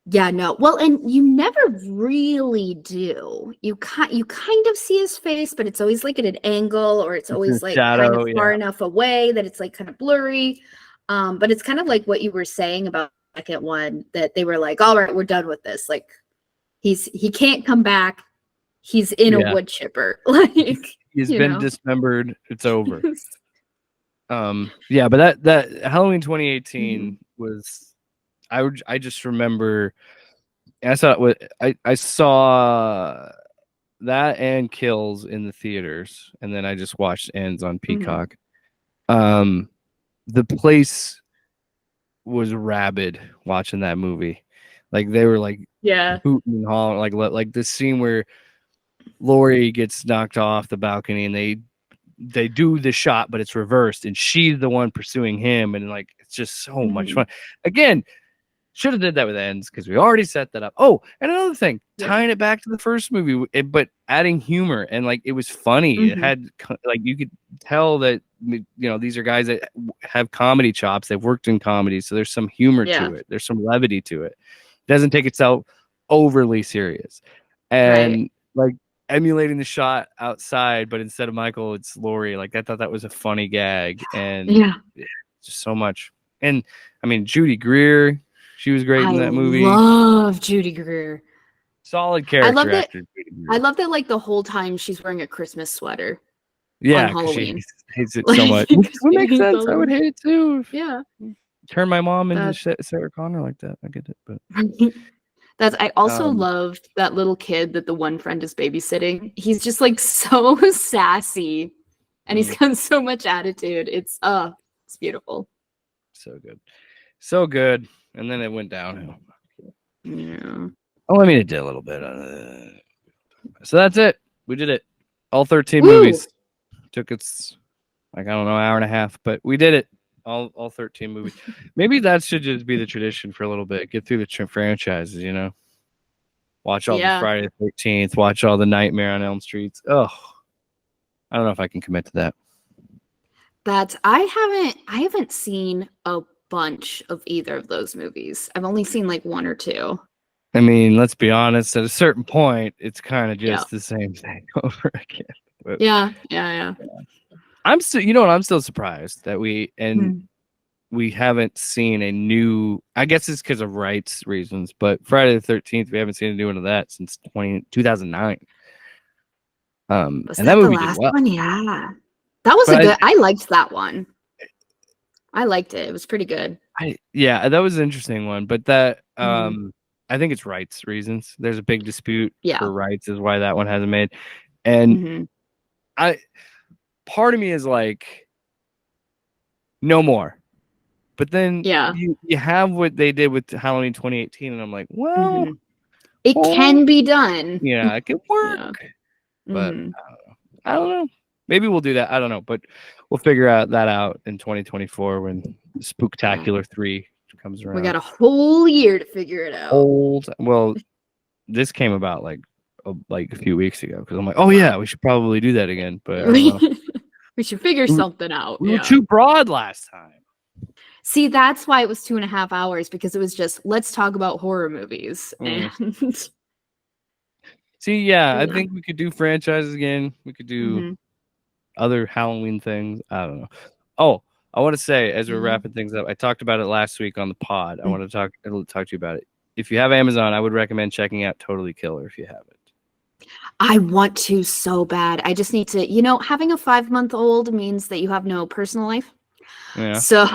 Yeah, no. Well, and you never really do. You kind of see his face, but it's always like at an angle, or it's always like shadow, kind of far enough away that it's like kind of blurry. But it's kind of like what you were saying about the second one, that they were like, all right, we're done with this. Like he can't come back. He's in a wood chipper. Like
he's been dismembered. It's over. Yeah, but that Halloween 2018 was. I just remember, I saw that and Kills in the theaters, and then I just watched Ends on Peacock. The place was rabid watching that movie. Like they were like hooting and hollering, like this scene where Laurie gets knocked off the balcony and they do the shot, but it's reversed, and she's the one pursuing him, and like it's just so much fun. Again, should have did that with Ends because we already set that up. Oh, and another thing, tying it back to the first movie, but adding humor, and like it was funny. It had like you could tell that these are guys that have comedy chops. They've worked in comedy, so there's some humor to it. There's some levity to it. It doesn't take itself overly serious, and like emulating the shot outside, but instead of Michael, it's Laurie. Like I thought that was a funny gag, and just so much. And I mean, Judy Greer. She was great in that movie.
I love Judy Greer.
Solid character.
I love that. Like the whole time she's wearing a Christmas sweater.
Yeah,
on Halloween.
she hates it so much. Which would make sense. I would hate it too.
Yeah.
Turn my mom into Sarah Connor like that. I get it, but
I also loved that little kid that the one friend is babysitting. He's just like so sassy, and he's got so much attitude. It's beautiful.
So good. And then it went downhill.
Yeah.
Oh, I mean, it did a little bit. So that's it. We did it. All 13 movies. Took its, like, I don't know, hour and a half, but we did it. All 13 movies. Maybe that should just be the tradition for a little bit. Get through the franchises, you know. Watch all the Friday the 13th. Watch all the Nightmare on Elm Streets. Oh, I don't know if I can commit to that.
I haven't seen a bunch of either of those movies. I've only seen like one or two.
I mean, let's be honest. At a certain point, it's kind of just the same thing over again. But,
yeah.
I'm still, you know what? I'm still surprised that we haven't seen a new. I guess it's because of rights reasons, but Friday the 13th, we haven't seen a new one of that since 2009. And that movie did well.
One? Yeah, that was good. I liked that one. I liked it. It was pretty good.
That was an interesting one, but that I think it's rights reasons. There's a big dispute for rights, is why that one hasn't made. And part of me is like, no more. But then you have what they did with Halloween 2018, and I'm like, well,
it can be done.
Yeah, it can work. Yeah. But I don't know. Maybe we'll do that. I don't know, but we'll figure that out in 2024 when Spooktacular 3 comes around.
We got a whole year to figure it out.
Well, this came about like a few weeks ago because I'm like, oh yeah, we should probably do that again. But
we should figure something out.
We were too broad last time.
See, that's why it was 2.5 hours, because it was just, let's talk about horror movies. And
see, I think we could do franchises again. We could do other Halloween things. I don't know. Oh, I want to say, as we're wrapping things up, I talked about it last week on the pod. I want to talk to you about it. If you have Amazon, I would recommend checking out Totally Killer if you haven't.
I want to so bad. I just need to, having a 5-month-old means that you have no personal life.
Yeah.
So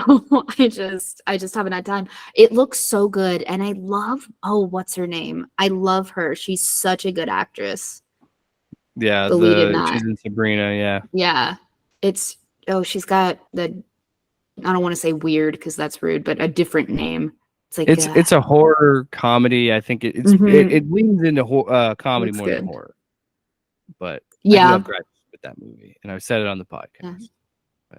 I just haven't had time. It looks so good, and I love what's her name? I love her. She's such a good actress.
Yeah, she's in Sabrina. Yeah.
Yeah, she's got the, I don't want to say weird because that's rude, but a different name. It's like
it's a horror comedy. I think it leans into comedy more than horror. But I do have gripes with that movie, and I've said it on the podcast.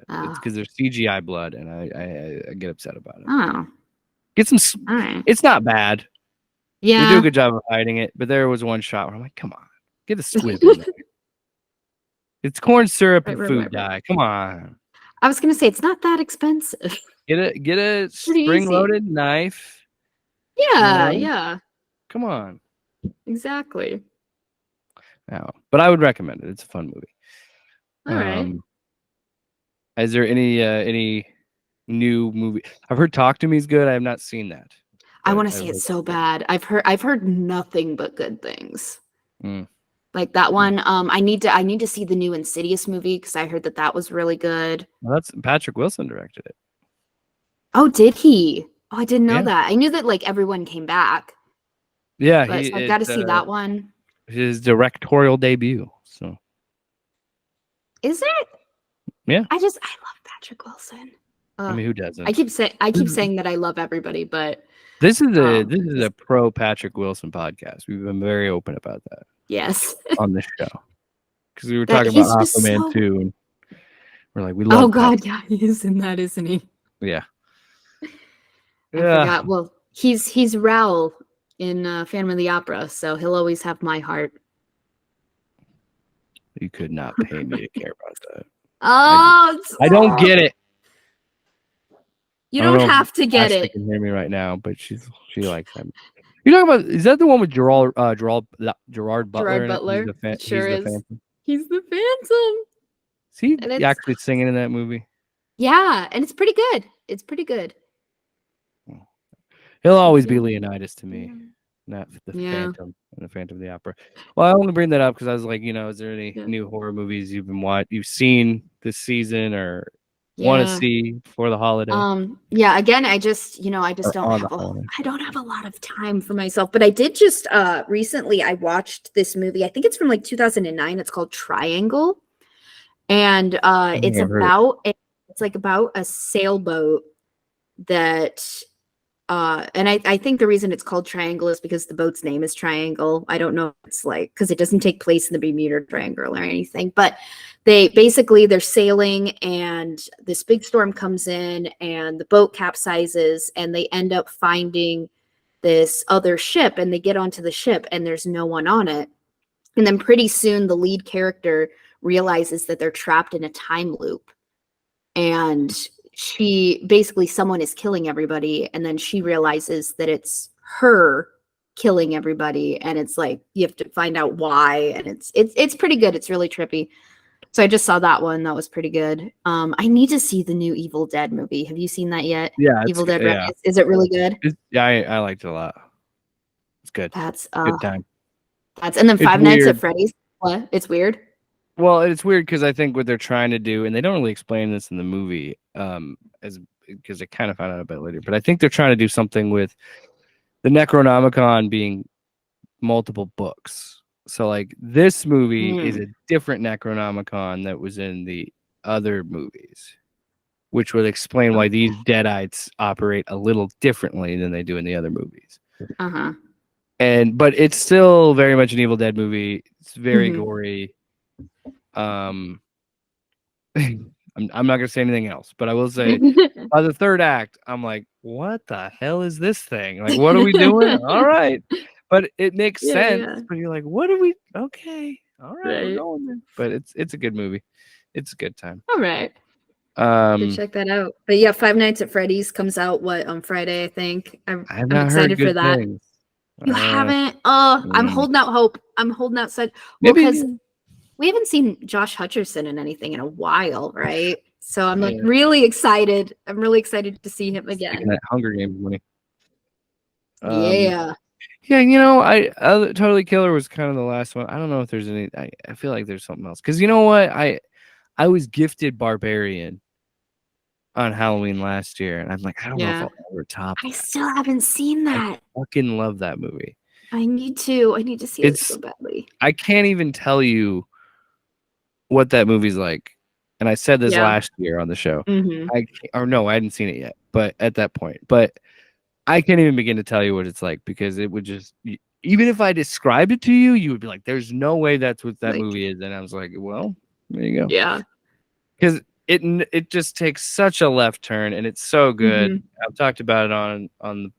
Yeah. It's because there's CGI blood, and I get upset about it.
Oh,
get some. It's not bad.
Yeah,
they do a good job of hiding it, but there was one shot where I'm like, come on, get a squib in there. It's corn syrup and food dye. Come on.
I was gonna say it's not that expensive.
Get a spring-loaded knife.
Yeah, yeah.
Come on.
Exactly.
No, but I would recommend it. It's a fun movie.
All right.
Is there any new movie? I've heard Talk to Me is good. I have not seen that.
I want to see it so bad. I've heard nothing but good things. Like that one. I need to see the new Insidious movie because I heard that was really good.
Well, that's Patrick Wilson directed it.
Oh, did he? Oh, I didn't know that. I knew that like everyone came back.
Yeah,
so I've got to see that one.
His directorial debut. So
is it?
Yeah.
I love Patrick Wilson.
I mean, who doesn't?
I keep saying that I love everybody, but
this is a pro Patrick Wilson podcast. We've been very open about that.
Yes.
On this show. Because we were talking about Aquaman 2, and we're like, we love.
Oh God, yeah, he is in that, isn't he?
Yeah.
I forgot. Well, he's Raoul in Phantom of the Opera, so he'll always have my heart.
You could not pay me to care about that.
Oh,
I don't get it.
You don't have to get it.
Can hear me right now, but she likes him. You talking about? Is that the one with Gerard Butler?
Gerard Butler. Sure is.
Phantom.
He's the Phantom.
Is he actually singing in that movie?
Yeah, and it's pretty good. It's pretty good.
He'll always be Leonidas to me, not the Phantom and the Phantom of the Opera. Well, I want to bring that up because I was like, is there any new horror movies you've seen this season or want to see before the holiday?
Again, I just don't have a lot of time for myself, but I did just recently I watched this movie. I think it's from like 2009. It's called Triangle, and it's about a sailboat that and I think the reason it's called Triangle is because the boat's name is Triangle. I don't know if it's like because it doesn't take place in the Bermuda Triangle or anything, but they're sailing and this big storm comes in and the boat capsizes and they end up finding this other ship and they get onto the ship and there's no one on it. And then pretty soon the lead character realizes that they're trapped in a time loop. And someone is killing everybody, and then she realizes that it's her killing everybody, and it's like you have to find out why, and it's pretty good. It's really trippy. So I just saw that one. That was pretty good. I need to see the new Evil Dead movie. Have you seen that yet?
Yeah,
Evil Dead Rise. Is it really good?
I liked it a lot. It's good.
That's
good time.
And then Five Nights at Freddy's. What? It's weird.
Well, it's weird because I think what they're trying to do, and they don't really explain this in the movie, because I kind of found out a bit later, but I think they're trying to do something with the Necronomicon being multiple books. So, like, this movie is a different Necronomicon that was in the other movies, which would explain why these Deadites operate a little differently than they do in the other movies. But it's still very much an Evil Dead movie. It's very gory. I'm not gonna say anything else, but I will say by the third act, I'm like, what the hell is this thing? Like, what are we doing? All right, but it makes sense. Yeah. But you're like, what are we? Okay, all right, we're going there. But it's a good movie. It's a good time.
All right. Check that out. But yeah, Five Nights at Freddy's comes out on Friday, I think. I'm excited for that. Things. You haven't? I'm holding out hope. I'm holding out such because we haven't seen Josh Hutcherson in anything in a while, right? So I'm like really excited. I'm really excited to see him again.
That Hunger Games money.
Yeah.
Totally Killer was kind of the last one. I don't know if there's any. I feel like there's something else because you know what? I was gifted Barbarian on Halloween last year, and I'm like, I don't know if I'll ever top.
I still haven't seen that.
I fucking love that movie.
I need to see it so badly.
I can't even tell you what that movie's like, and I said this last year on the show. I hadn't seen it yet, but at that point, I can't even begin to tell you what it's like because it would just, even if I described it to you, you would be like, "There's no way that's what that movie is." And I was like, "Well, there you go."
Yeah,
because it just takes such a left turn, and it's so good. I've talked about it on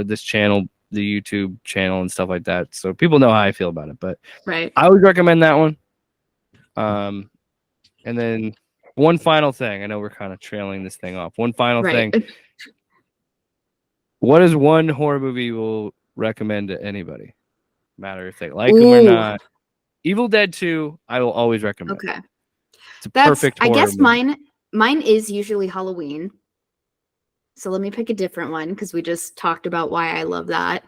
this channel, the YouTube channel, and stuff like that, so people know how I feel about it. But I would recommend that one. And then one final thing. I know we're kind of trailing this thing off. One final thing. What is one horror movie you will recommend to anybody? Matter if they like them or not. Evil Dead 2, I will always recommend.
Okay.
It's a perfect horror movie.
Mine is usually Halloween. So let me pick a different one because we just talked about why I love that.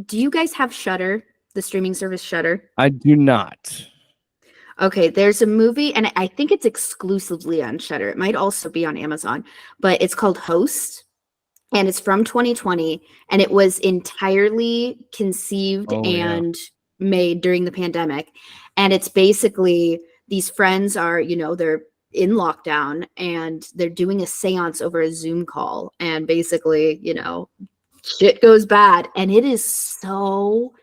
Do you guys have Shudder, the streaming service Shudder?
I do not.
Okay, there's a movie, and I think it's exclusively on Shudder. It might also be on Amazon, but it's called Host, and it's from 2020, and it was entirely conceived and made during the pandemic. And it's basically these friends are, they're in lockdown, and they're doing a seance over a Zoom call, and basically, shit goes bad, and it is so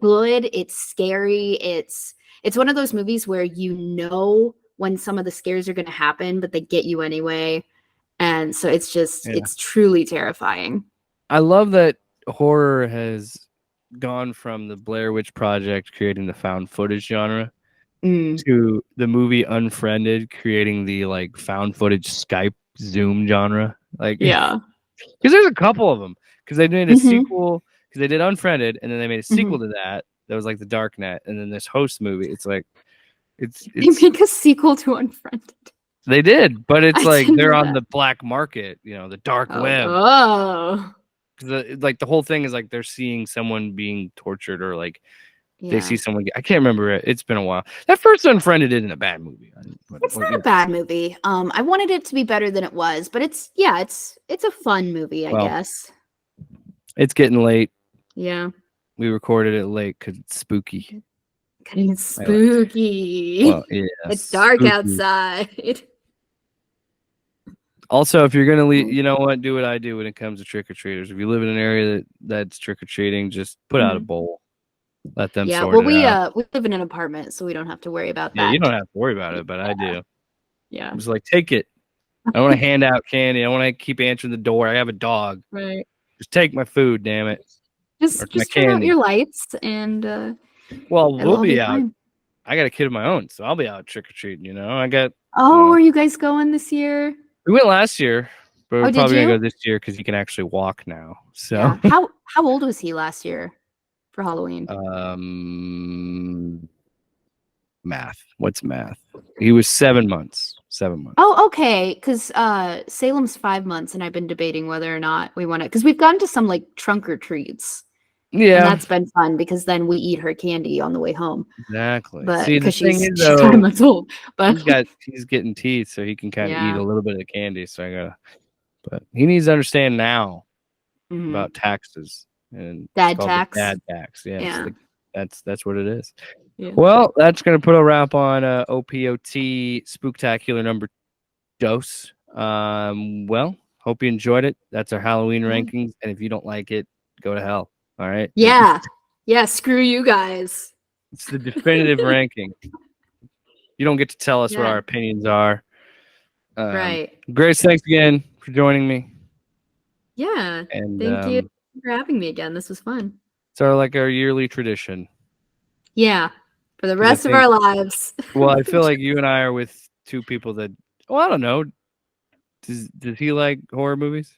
good. It's scary. It's one of those movies where when some of the scares are going to happen, but they get you anyway. And so it's just it's truly terrifying.
I love that horror has gone from the Blair Witch Project creating the found footage genre to the movie Unfriended creating the like found footage Skype Zoom genre. Like because there's a couple of them. Because they made a sequel, because they did Unfriended, and then they made a sequel to that was like the Darknet, and then this Host movie. It's like, it's
they make a sequel to Unfriended.
They did, but it's like they're on the black market, the dark web.
Oh.
Like the whole thing is like they're seeing someone being tortured or like they see someone. I can't remember it. It's been a while. That first Unfriended isn't a bad movie.
It's not a bad movie. I wanted it to be better than it was, but it's a fun movie, I guess.
It's getting late.
Yeah.
We recorded it late because it's spooky.
It's spooky.
Well, yeah,
it's dark outside.
Also, if you're gonna leave, you know what? Do what I do when it comes to trick or treaters. If you live in an area that's trick or treating, just put out a bowl. Let them sort it out.
We live in an apartment, so we don't have to worry about that.
Yeah, you don't have to worry about it, but I do.
Yeah.
I'm just like, take it. I don't want to hand out candy. I want to keep answering the door. I have a dog.
Right.
Just take my food, damn it.
Just turn out your lights and
well, we'll be out. Fine. I got a kid of my own, so I'll be out trick or treating, I got
are you guys going this year?
We went last year, but we're probably gonna go this year because he can actually walk now. So
how old was he last year for Halloween?
Math. What's math? He was 7 months. 7 months.
Oh, okay. Because Salem's 5 months, and I've been debating whether or not we want to. Because we've gone to some like trunk or treats.
Yeah,
and that's been fun because then we eat her candy on the way home.
Exactly.
But because she's 5 months old, but
he's getting teeth, so he can kind of eat a little bit of candy. So but he needs to understand now about taxes and
dad tax.
Dad tax. Yeah. That's what it is.
Yeah.
Well, that's gonna put a wrap on OPOT Spooktacular number dose. Well, hope you enjoyed it. That's our Halloween rankings, and if you don't like it, go to hell. All right.
Yeah. Screw you guys.
It's the definitive ranking. You don't get to tell us what our opinions are.
Right.
Grace, thanks again for joining me.
Yeah. And thank you for having me again. This was fun.
It's our yearly tradition.
Yeah. For the rest of our lives.
Well, I feel like you and I are with two people that, I don't know. Does he like horror movies?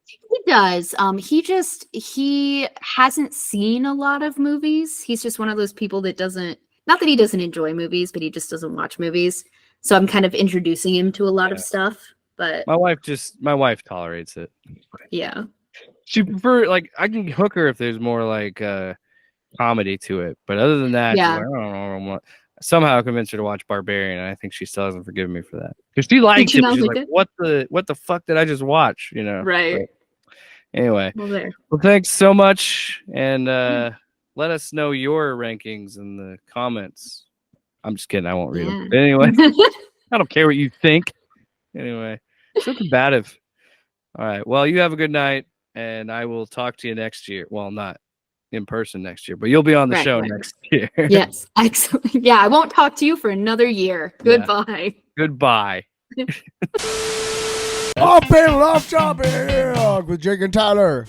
He does. He hasn't seen a lot of movies. He's just one of those people that not that he doesn't enjoy movies, but he just doesn't watch movies. So I'm kind of introducing him to a lot of stuff. But
my wife tolerates it.
Yeah.
She prefers, like, I can hook her if there's more like comedy to it. But other than that, I don't know. Somehow I convinced her to watch Barbarian, and I think she still hasn't forgiven me for that. Because she likes it. She's like, what the fuck did I just watch?
Right.
But anyway.
Well,
thanks so much. And let us know your rankings in the comments. I'm just kidding. I won't read them. But anyway, I don't care what you think. Anyway, so combative. All right. Well, you have a good night, and I will talk to you next year. Well, not in person next year, but you'll be on the show next year.
Yes, excellent. Yeah, I won't talk to you for another year. Goodbye.
Goodbye.
Off panel, off topic with Jake and Tyler.